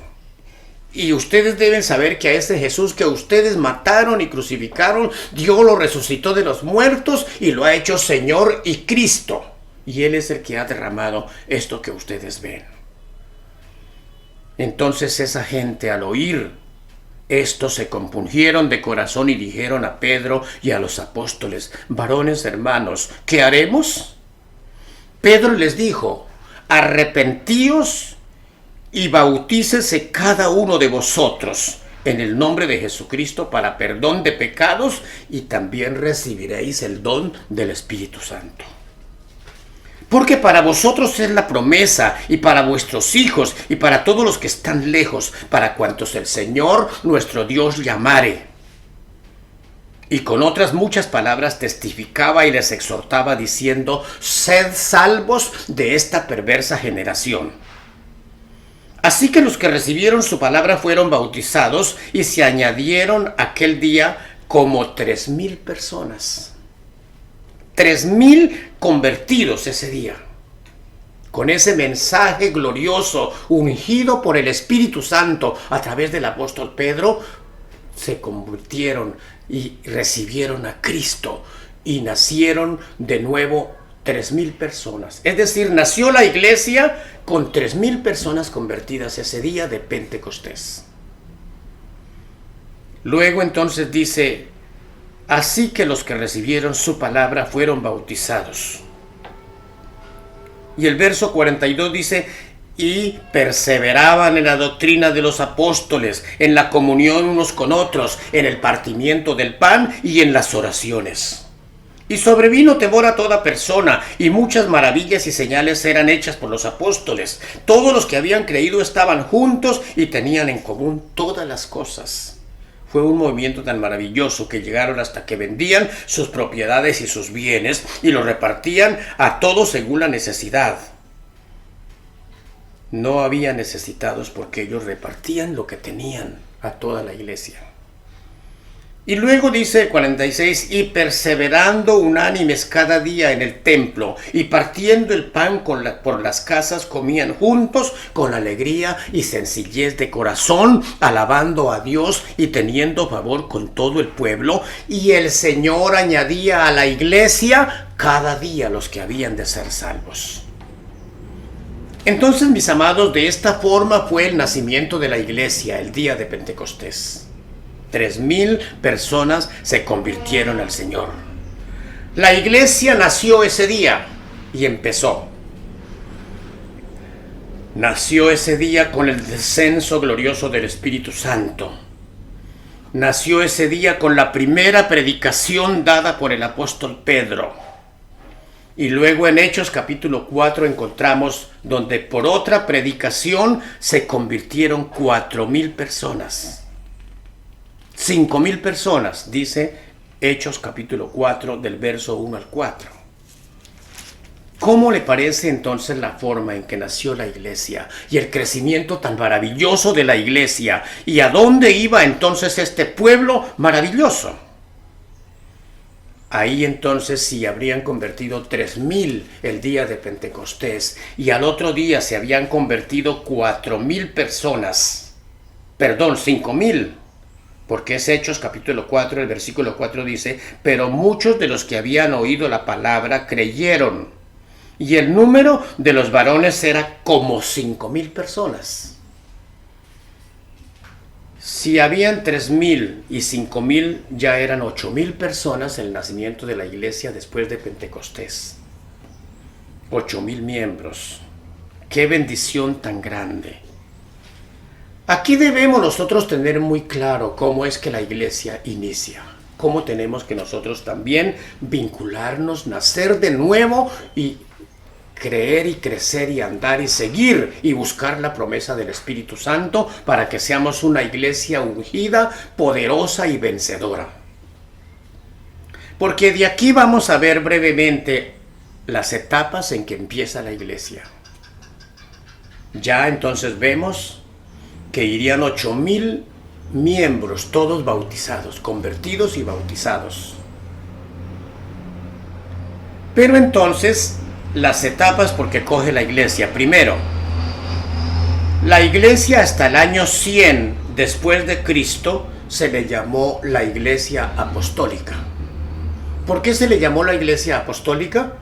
Y ustedes deben saber que a ese Jesús que ustedes mataron y crucificaron, Dios lo resucitó de los muertos y lo ha hecho Señor y Cristo. Y Él es el que ha derramado esto que ustedes ven. Entonces esa gente, al oír esto, se compungieron de corazón y dijeron a Pedro y a los apóstoles: varones hermanos, ¿qué haremos? Pedro les dijo: arrepentíos y bautícese cada uno de vosotros en el nombre de Jesucristo para perdón de pecados, y también recibiréis el don del Espíritu Santo. Porque para vosotros es la promesa, y para vuestros hijos, y para todos los que están lejos, para cuantos el Señor nuestro Dios llamare. Y con otras muchas palabras testificaba y les exhortaba diciendo: sed salvos de esta perversa generación. Así que los que recibieron su palabra fueron bautizados, y se añadieron aquel día como 3,000 personas. 3,000 convertidos ese día, con ese mensaje glorioso, ungido por el Espíritu Santo a través del apóstol Pedro. Se convirtieron y recibieron a Cristo, y nacieron de nuevo 3,000 personas. Es decir, nació la iglesia con 3,000 personas convertidas ese día de Pentecostés. Luego entonces dice: así que los que recibieron su palabra fueron bautizados. Y el verso 42 dice: y perseveraban en la doctrina de los apóstoles, en la comunión unos con otros, en el partimiento del pan y en las oraciones. Y sobrevino temor a toda persona, y muchas maravillas y señales eran hechas por los apóstoles. Todos los que habían creído estaban juntos y tenían en común todas las cosas. Fue un movimiento tan maravilloso que llegaron hasta que vendían sus propiedades y sus bienes y los repartían a todos según la necesidad. No había necesitados porque ellos repartían lo que tenían a toda la iglesia. Y luego dice el 46, y perseverando unánimes cada día en el templo, y partiendo el pan por las casas, comían juntos con alegría y sencillez de corazón, alabando a Dios y teniendo favor con todo el pueblo. Y el Señor añadía a la iglesia cada día los que habían de ser salvos. Entonces, mis amados, de esta forma fue el nacimiento de la iglesia el día de Pentecostés. 3,000 personas se convirtieron al Señor. La iglesia nació ese día y empezó. Nació ese día con el descenso glorioso del Espíritu Santo. Nació ese día con la primera predicación dada por el apóstol Pedro. Y luego en Hechos capítulo 4 encontramos donde por otra predicación se convirtieron 4,000 personas. 5,000 personas, dice Hechos capítulo 4 del verso 1 al 4. ¿Cómo le parece entonces la forma en que nació la iglesia y el crecimiento tan maravilloso de la iglesia? ¿Y a dónde iba entonces este pueblo maravilloso? Ahí entonces sí habrían convertido 3,000 el día de Pentecostés y al otro día se habían convertido 4,000 personas. Perdón, 5,000. Porque es Hechos capítulo 4, el versículo 4 dice, pero muchos de los que habían oído la palabra creyeron, y el número de los varones era como 5,000 personas. Si habían 3,000 y 5,000, ya eran 8,000 personas el nacimiento de la iglesia después de Pentecostés. 8,000 miembros. ¡Qué bendición tan grande! Aquí debemos nosotros tener muy claro cómo es que la iglesia inicia, cómo tenemos que nosotros también vincularnos, nacer de nuevo y creer y crecer y andar y seguir y buscar la promesa del Espíritu Santo para que seamos una iglesia ungida, poderosa y vencedora. Porque de aquí vamos a ver brevemente las etapas en que empieza la iglesia. Ya entonces vemos que irían 8,000 miembros, todos bautizados, convertidos y bautizados. Pero entonces, las etapas porque coge la iglesia. Primero, la iglesia hasta el año 100 después de Cristo se le llamó la iglesia apostólica. ¿Por qué se le llamó la iglesia apostólica?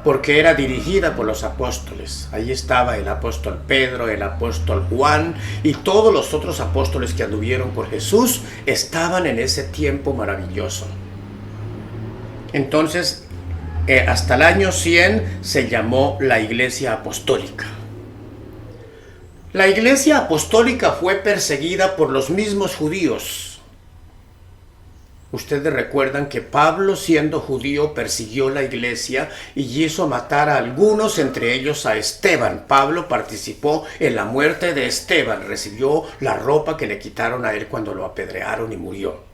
Porque era dirigida por los apóstoles. Ahí estaba el apóstol Pedro, el apóstol Juan y todos los otros apóstoles que anduvieron con Jesús estaban en ese tiempo maravilloso. Entonces, hasta el año 100 se llamó la iglesia apostólica. La iglesia apostólica fue perseguida por los mismos judíos. Ustedes recuerdan que Pablo, siendo judío, persiguió la iglesia y hizo matar a algunos, entre ellos a Esteban. Pablo participó en la muerte de Esteban, recibió la ropa que le quitaron a él cuando lo apedrearon y murió.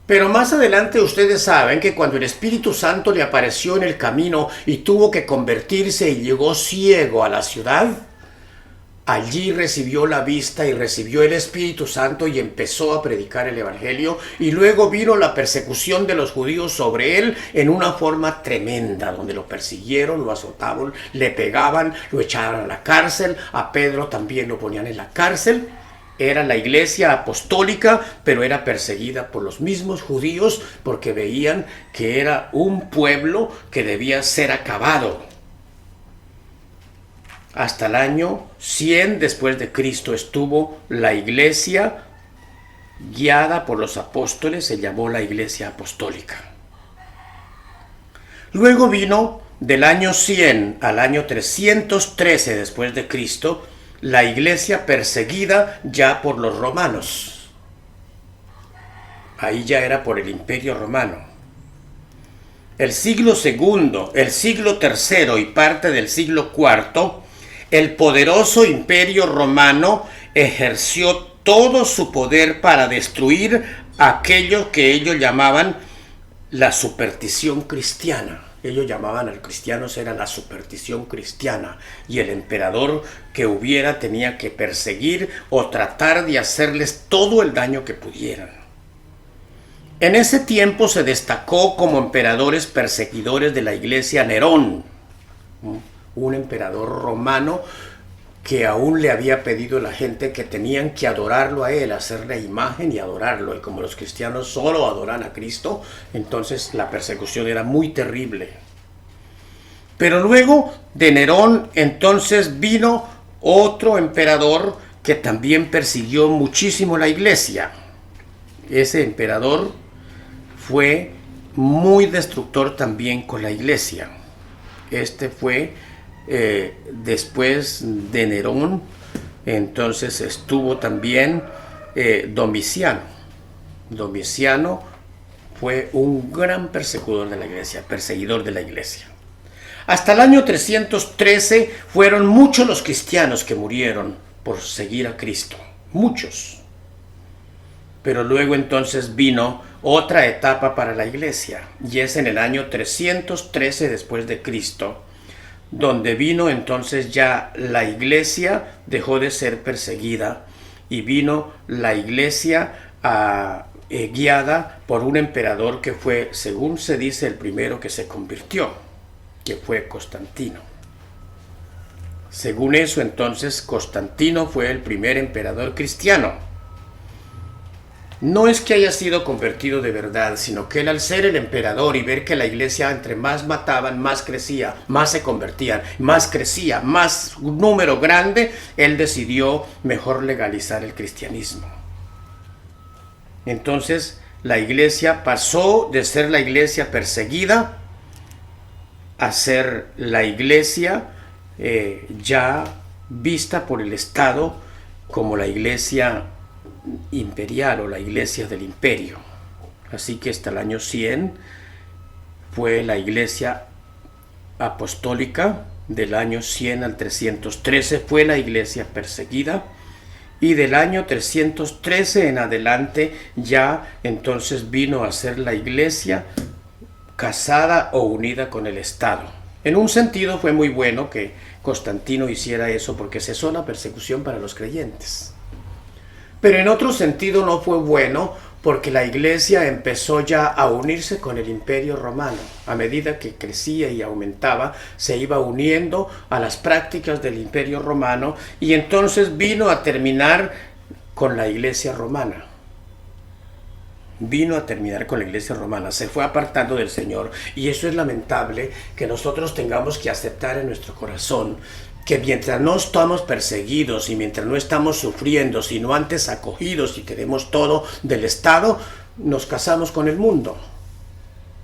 Pero más adelante ustedes saben que cuando el Espíritu Santo le apareció en el camino y tuvo que convertirse y llegó ciego a la ciudad, allí recibió la vista y recibió el Espíritu Santo y empezó a predicar el Evangelio, y luego vino la persecución de los judíos sobre él en una forma tremenda, donde lo persiguieron, lo azotaban, le pegaban, lo echaban a la cárcel, a Pedro también lo ponían en la cárcel. Era la iglesia apostólica, pero era perseguida por los mismos judíos porque veían que era un pueblo que debía ser acabado. Hasta el año 100 después de Cristo estuvo la iglesia guiada por los apóstoles, se llamó la iglesia apostólica. Luego vino del año 100 al año 313 después de Cristo, la iglesia perseguida ya por los romanos. Ahí ya era por el Imperio Romano. El siglo II, el siglo III y parte del siglo IV, el poderoso Imperio Romano ejerció todo su poder para destruir aquello que ellos llamaban la superstición cristiana. Ellos llamaban al cristianos, era la superstición cristiana, y el emperador que hubiera tenía que perseguir o tratar de hacerles todo el daño que pudieran. En ese tiempo se destacó como emperadores perseguidores de la iglesia Nerón, un emperador romano que aún le había pedido a la gente que tenían que adorarlo a él, hacer la imagen y adorarlo. Y como los cristianos solo adoran a Cristo, entonces la persecución era muy terrible. Pero luego de Nerón, entonces vino otro emperador que también persiguió muchísimo la iglesia. Ese emperador fue muy destructor también con la iglesia. Este fue después de Nerón, entonces estuvo también Domiciano. Domiciano fue un gran perseguidor de la iglesia. Hasta el año 313 fueron muchos los cristianos que murieron por seguir a Cristo, muchos. Pero luego entonces vino otra etapa para la iglesia, y es en el año 313 después de Cristo, donde vino entonces ya la iglesia, dejó de ser perseguida, y vino la iglesia guiada por un emperador que fue, según se dice, el primero que se convirtió, que fue Constantino. Según eso, entonces, Constantino fue el primer emperador cristiano. No es que haya sido convertido de verdad, sino que él, al ser el emperador y ver que la iglesia entre más mataban, más crecía, más se convertían, más crecía, más un número grande, él decidió mejor legalizar el cristianismo. Entonces, la iglesia pasó de ser la iglesia perseguida a ser la iglesia ya vista por el Estado como la iglesia imperial o la iglesia del imperio. Así que hasta el año 100 fue la iglesia apostólica, del año 100 al 313 fue la iglesia perseguida, y del año 313 en adelante ya entonces vino a ser la iglesia casada o unida con el Estado. En un sentido fue muy bueno que Constantino hiciera eso porque cesó la persecución para los creyentes. Pero en otro sentido no fue bueno porque la iglesia empezó ya a unirse con el Imperio Romano. A medida que crecía y aumentaba, se iba uniendo a las prácticas del Imperio Romano, y entonces vino a terminar con la iglesia romana. Se fue apartando del Señor, y eso es lamentable que nosotros tengamos que aceptar en nuestro corazón que mientras no estamos perseguidos y mientras no estamos sufriendo, sino antes acogidos y tenemos todo del Estado, nos casamos con el mundo.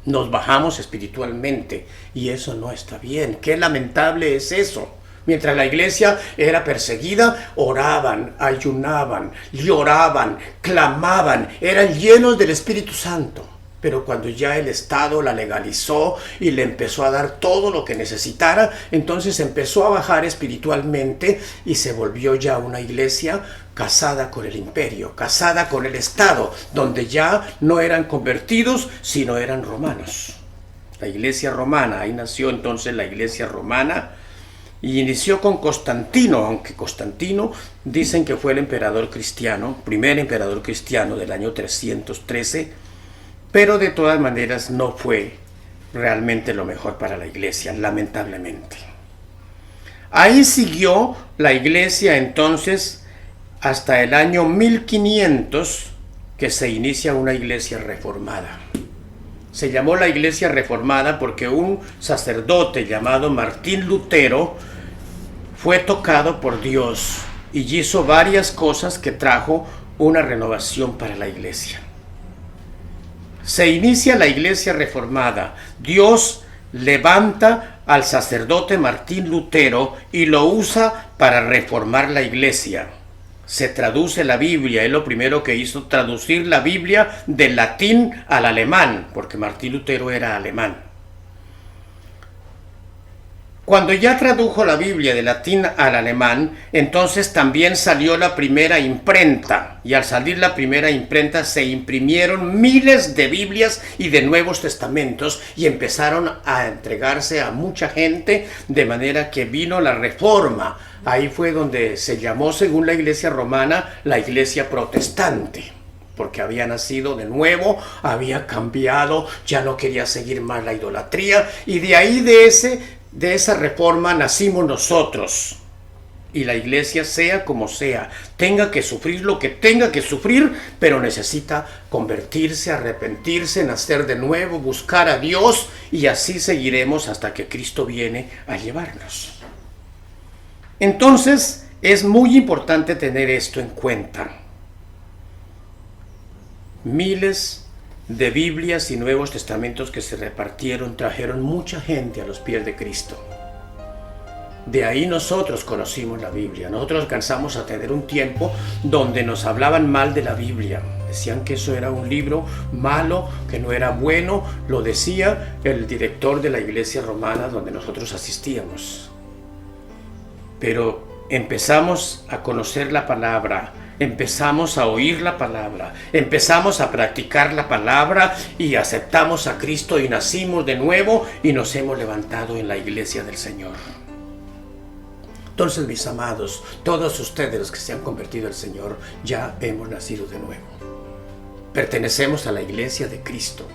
Nos bajamos espiritualmente, y eso no está bien. Qué lamentable es eso. Mientras la iglesia era perseguida, oraban, ayunaban, lloraban, clamaban, eran llenos del Espíritu Santo. Pero cuando ya el Estado la legalizó y le empezó a dar todo lo que necesitara, entonces empezó a bajar espiritualmente y se volvió ya una iglesia casada con el imperio, casada con el Estado, donde ya no eran convertidos, sino eran romanos. La iglesia romana, ahí nació entonces la iglesia romana, y inició con Constantino, aunque Constantino dicen que fue el emperador cristiano, primer emperador cristiano del año 313, pero de todas maneras no fue realmente lo mejor para la iglesia, lamentablemente. Ahí siguió la iglesia entonces hasta el año 1500, que se inicia una iglesia reformada. Se llamó la iglesia reformada porque un sacerdote llamado Martín Lutero fue tocado por Dios y hizo varias cosas que trajo una renovación para la iglesia. Se inicia la iglesia reformada. Dios levanta al sacerdote Martín Lutero y lo usa para reformar la iglesia. Se traduce la Biblia, es lo primero que hizo, traducir la Biblia del latín al alemán, porque Martín Lutero era alemán. Cuando ya tradujo la Biblia del latín al alemán, entonces también salió la primera imprenta, y al salir la primera imprenta se imprimieron miles de Biblias y de Nuevos Testamentos y empezaron a entregarse a mucha gente, de manera que vino la Reforma. Ahí fue donde se llamó, según la Iglesia romana, la Iglesia protestante, porque había nacido de nuevo, había cambiado, ya no quería seguir más la idolatría, y de ahí de esa reforma nacimos nosotros. Y la iglesia, sea como sea, tenga que sufrir lo que tenga que sufrir, pero necesita convertirse, arrepentirse, nacer de nuevo, buscar a Dios, y así seguiremos hasta que Cristo viene a llevarnos. Entonces, es muy importante tener esto en cuenta. Miles de Biblias y Nuevos Testamentos que se repartieron trajeron mucha gente a los pies de Cristo. De ahí nosotros conocimos la Biblia. Nosotros alcanzamos a tener un tiempo donde nos hablaban mal de la Biblia. Decían que eso era un libro malo, que no era bueno. Lo decía el director de la iglesia romana donde nosotros asistíamos. Pero empezamos a conocer la palabra, empezamos a oír la palabra, empezamos a practicar la palabra y aceptamos a Cristo y nacimos de nuevo y nos hemos levantado en la iglesia del Señor. Entonces, mis amados, todos ustedes los que se han convertido al Señor, ya hemos nacido de nuevo. Pertenecemos a la iglesia de Cristo.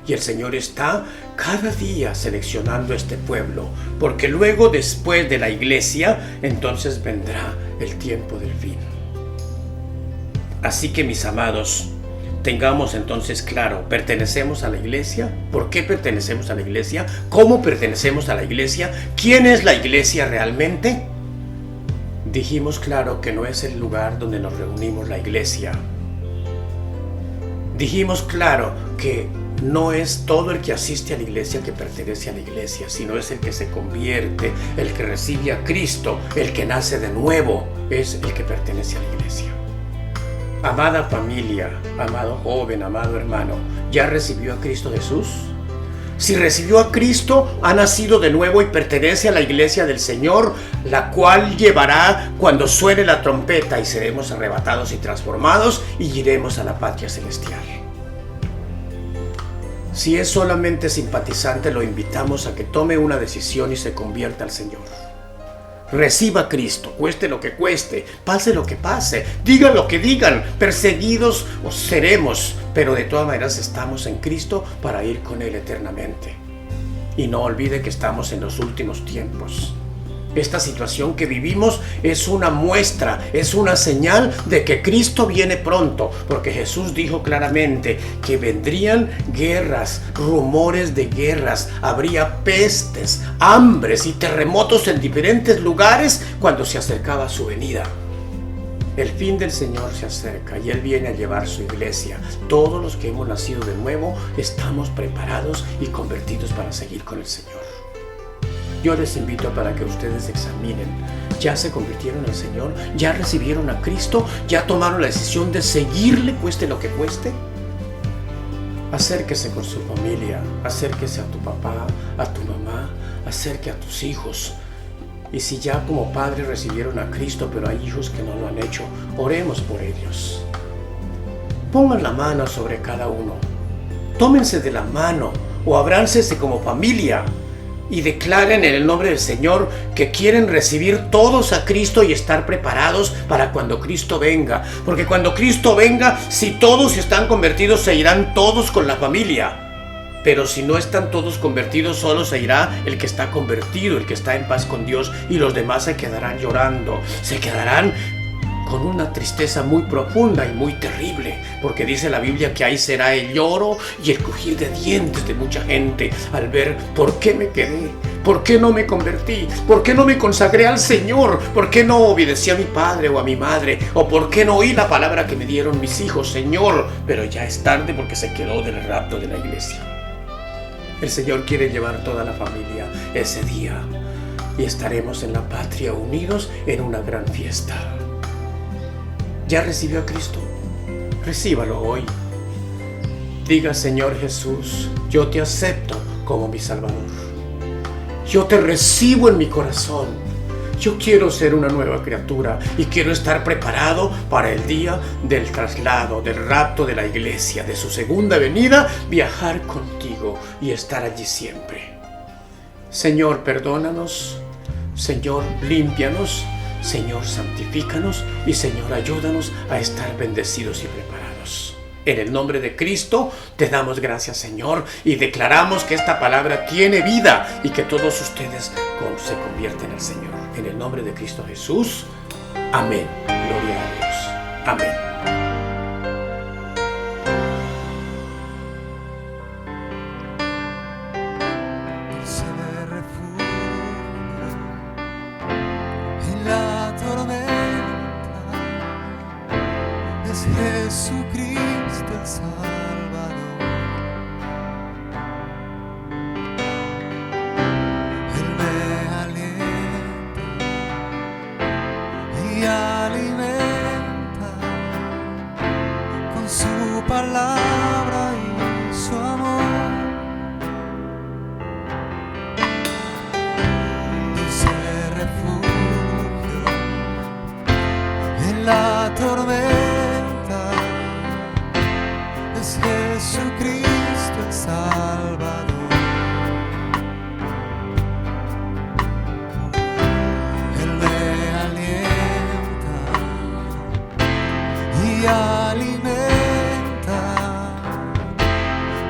Y el Señor está cada día seleccionando este pueblo, porque luego, después de la iglesia, entonces vendrá el tiempo del fin. Así que, mis amados, tengamos entonces claro, ¿pertenecemos a la iglesia? ¿Por qué pertenecemos a la iglesia? ¿Cómo pertenecemos a la iglesia? ¿Quién es la iglesia realmente? Dijimos claro que no es el lugar donde nos reunimos la iglesia. Dijimos claro que no es todo el que asiste a la iglesia que pertenece a la iglesia, sino es el que se convierte, el que recibe a Cristo, el que nace de nuevo, es el que pertenece a la iglesia. Amada familia, amado joven, amado hermano, ¿ya recibió a Cristo Jesús? Si recibió a Cristo, ha nacido de nuevo y pertenece a la iglesia del Señor, la cual llevará cuando suene la trompeta y seremos arrebatados y transformados y iremos a la patria celestial. Si es solamente simpatizante, lo invitamos a que tome una decisión y se convierta al Señor. Reciba a Cristo, cueste lo que cueste, pase lo que pase, digan lo que digan, perseguidos os seremos, pero de todas maneras estamos en Cristo para ir con Él eternamente. Y no olvide que estamos en los últimos tiempos. Esta situación que vivimos es una muestra, es una señal de que Cristo viene pronto, porque Jesús dijo claramente que vendrían guerras, rumores de guerras, habría pestes, hambres y terremotos en diferentes lugares cuando se acercaba su venida. El fin del Señor se acerca y Él viene a llevar su iglesia. Todos los que hemos nacido de nuevo estamos preparados y convertidos para seguir con el Señor. Yo les invito para que ustedes examinen. ¿Ya se convirtieron al Señor? ¿Ya recibieron a Cristo? ¿Ya tomaron la decisión de seguirle, cueste lo que cueste? Acérquese con su familia, acérquese a tu papá, a tu mamá, acérquese a tus hijos. Y si ya como padres recibieron a Cristo, pero hay hijos que no lo han hecho, oremos por ellos. Pongan la mano sobre cada uno. Tómense de la mano o abráncese como familia. Y declaren en el nombre del Señor que quieren recibir todos a Cristo y estar preparados para cuando Cristo venga. Porque cuando Cristo venga, si todos están convertidos, se irán todos con la familia. Pero si no están todos convertidos, solo se irá el que está convertido, el que está en paz con Dios, y los demás se quedarán llorando, se quedarán con una tristeza muy profunda y muy terrible, porque dice la Biblia que ahí será el lloro y el crujir de dientes de mucha gente al ver por qué me quedé, por qué no me convertí, por qué no me consagré al Señor, por qué no obedecí a mi padre o a mi madre, o por qué no oí la palabra que me dieron mis hijos, Señor. Pero ya es tarde porque se quedó del rapto de la iglesia. El Señor quiere llevar toda la familia ese día y estaremos en la patria unidos en una gran fiesta. ¿Ya recibió a Cristo? Recíbalo hoy. Diga: Señor Jesús, yo te acepto como mi Salvador. Yo te recibo en mi corazón. Yo quiero ser una nueva criatura y quiero estar preparado para el día del traslado, del rapto de la iglesia, de su segunda venida, viajar contigo y estar allí siempre. Señor, perdónanos. Señor, límpianos. Señor, santifícanos. Y Señor, ayúdanos a estar bendecidos y preparados. En el nombre de Cristo te damos gracias, Señor, y declaramos que esta palabra tiene vida y que todos ustedes se convierten al Señor. En el nombre de Cristo Jesús. Amén. Gloria a Dios. Amén. Jesucristo el Salvador, Él me alienta y alimenta con su palabra y su amor. Dulce refugio en la tormenta, Jesucristo el Salvador. Él me alienta y alimenta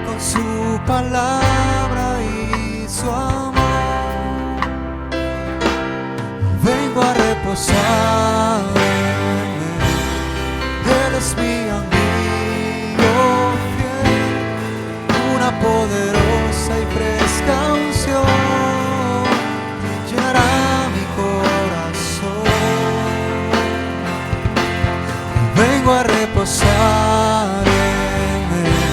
con su palabra y su amor. Vengo a reposar en Él. Él es mi amigo, poderosa y fresca unción llenará mi corazón. Vengo a reposar en Él.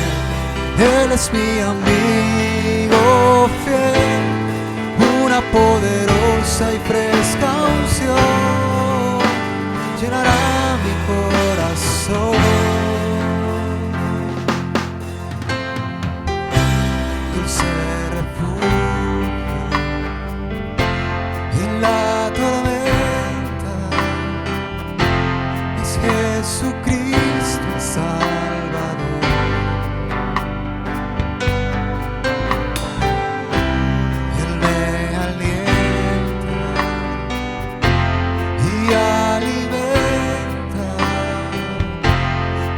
Él es mi amigo fiel. Una poderosa y fresca unción llenará mi corazón. Jesucristo el Salvador. Él me alienta y alimenta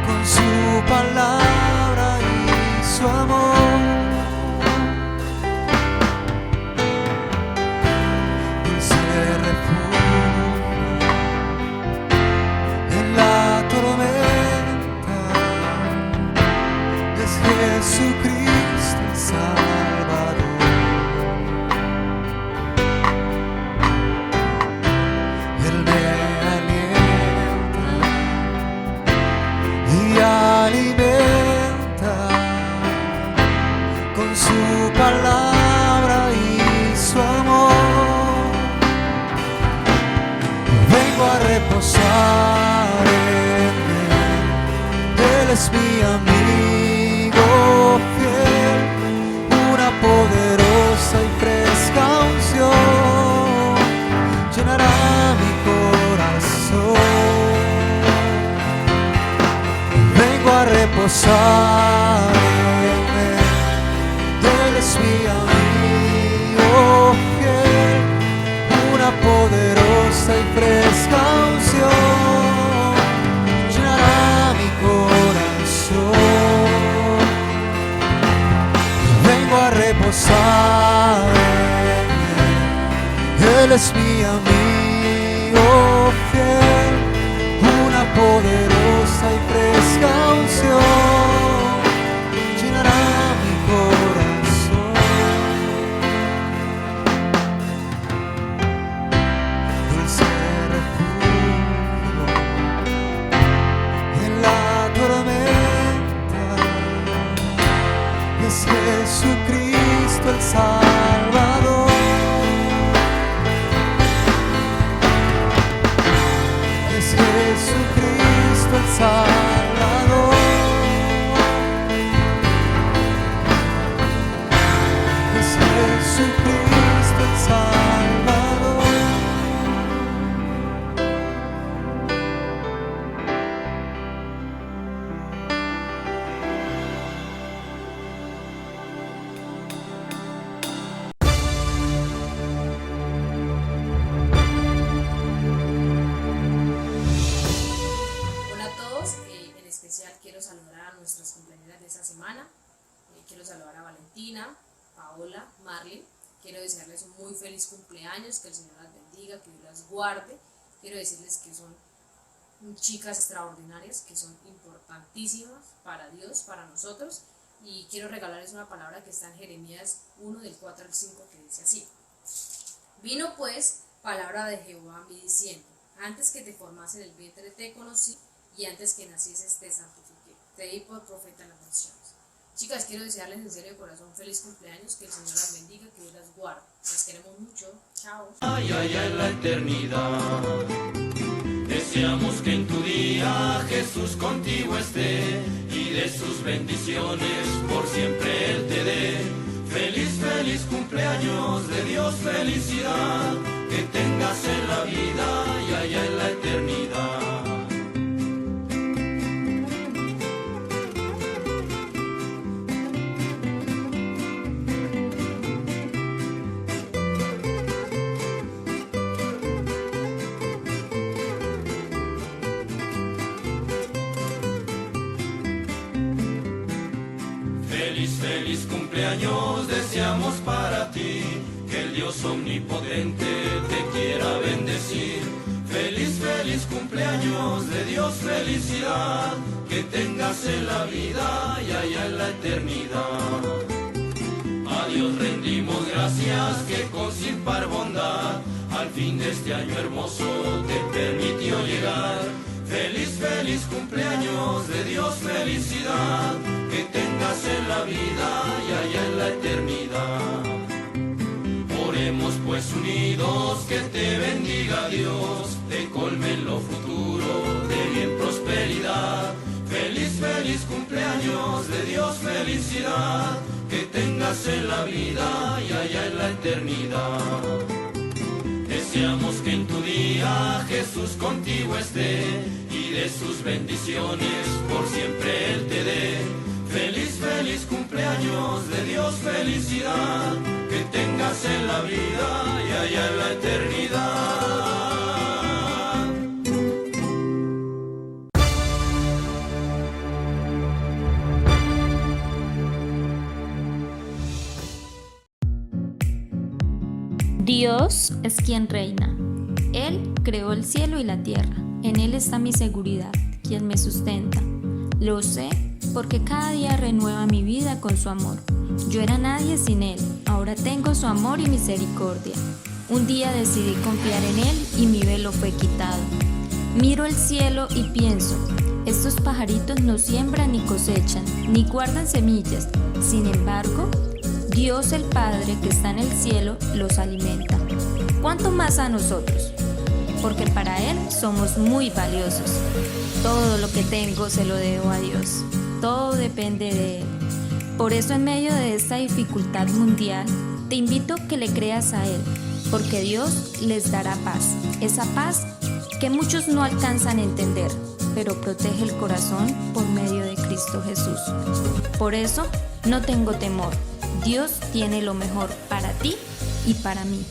con su palabra y su amor. Dulce refugio en la tormenta, es Jesucristo el Salvador. Él me alienta y alimenta con su palabra y su amor. Vengo a reposar en Él. Él es mi amigo fiel. Una poderosa y fresca unción llenará mi corazón. Vengo a reposar en Él. Él es mi amigo fiel. Una poderosa y fresca unción llenará mi corazón. Vengo a reposar en Él. Él es mi amigo fiel. Una poderosa y fresca unción llenará mi corazón. Dulce refugio en la tormenta, es Jesucristo el Salvador. Es Jesucristo el Salvador. Es Jesucristo el Salvador. Hola a todos, en especial quiero saludar a nuestras compañeras de esta semana. Quiero saludar a Valentina, Paola, Marlene. Quiero desearles un muy feliz cumpleaños, que el Señor las bendiga, que Dios las guarde. Quiero decirles que son chicas extraordinarias, que son importantísimas para Dios, para nosotros. Y quiero regalarles una palabra que está en Jeremías 1, del 4 al 5, que dice así: Vino pues palabra de Jehová a mí diciendo: Antes que te formase en el vientre te conocí, y antes que nacieses te santifiqué, te di por profeta en las naciones. Chicas, quiero desearles en serio de corazón feliz cumpleaños, que el Señor las bendiga, que Dios las guarde. Las queremos mucho. Chao. Allá en la eternidad, deseamos que en tu día Jesús contigo esté, y de sus bendiciones por siempre Él te dé. Feliz, feliz cumpleaños, de Dios felicidad, que tengas en la vida y allá en la eternidad. Feliz, feliz cumpleaños deseamos para ti, que el Dios omnipotente te quiera bendecir. Feliz, feliz cumpleaños, de Dios felicidad, que tengas en la vida y allá en la eternidad. A Dios rendimos gracias, que con sin par bondad al fin de este año hermoso te permitió llegar. Feliz, feliz cumpleaños, de Dios felicidad, que tengas en la vida y allá en la eternidad. Oremos pues unidos, que te bendiga Dios, te colme en lo futuro de bien prosperidad. Feliz, feliz cumpleaños, de Dios felicidad, que tengas en la vida y allá en la eternidad. Deseamos que en tu día Jesús contigo esté, y de sus bendiciones por siempre Él te dé. Feliz, feliz cumpleaños, de Dios felicidad, que tengas en la vida y allá en la eternidad. Dios es quien reina. Él creó el cielo y la tierra. En Él está mi seguridad, quien me sustenta. Lo sé porque cada día renueva mi vida con su amor. Yo era nadie sin Él, ahora tengo su amor y misericordia. Un día decidí confiar en Él y mi velo fue quitado. Miro el cielo y pienso: estos pajaritos no siembran ni cosechan, ni guardan semillas. Sin embargo, Dios el Padre que está en el cielo los alimenta. ¿Cuánto más a nosotros? Porque para Él somos muy valiosos. Todo lo que tengo se lo debo a Dios. Todo depende de Él. Por eso en medio de esta dificultad mundial, te invito a que le creas a Él, porque Dios les dará paz. Esa paz que muchos no alcanzan a entender, pero protege el corazón por medio de Cristo Jesús. Por eso no tengo temor. Dios tiene lo mejor para ti y para mí.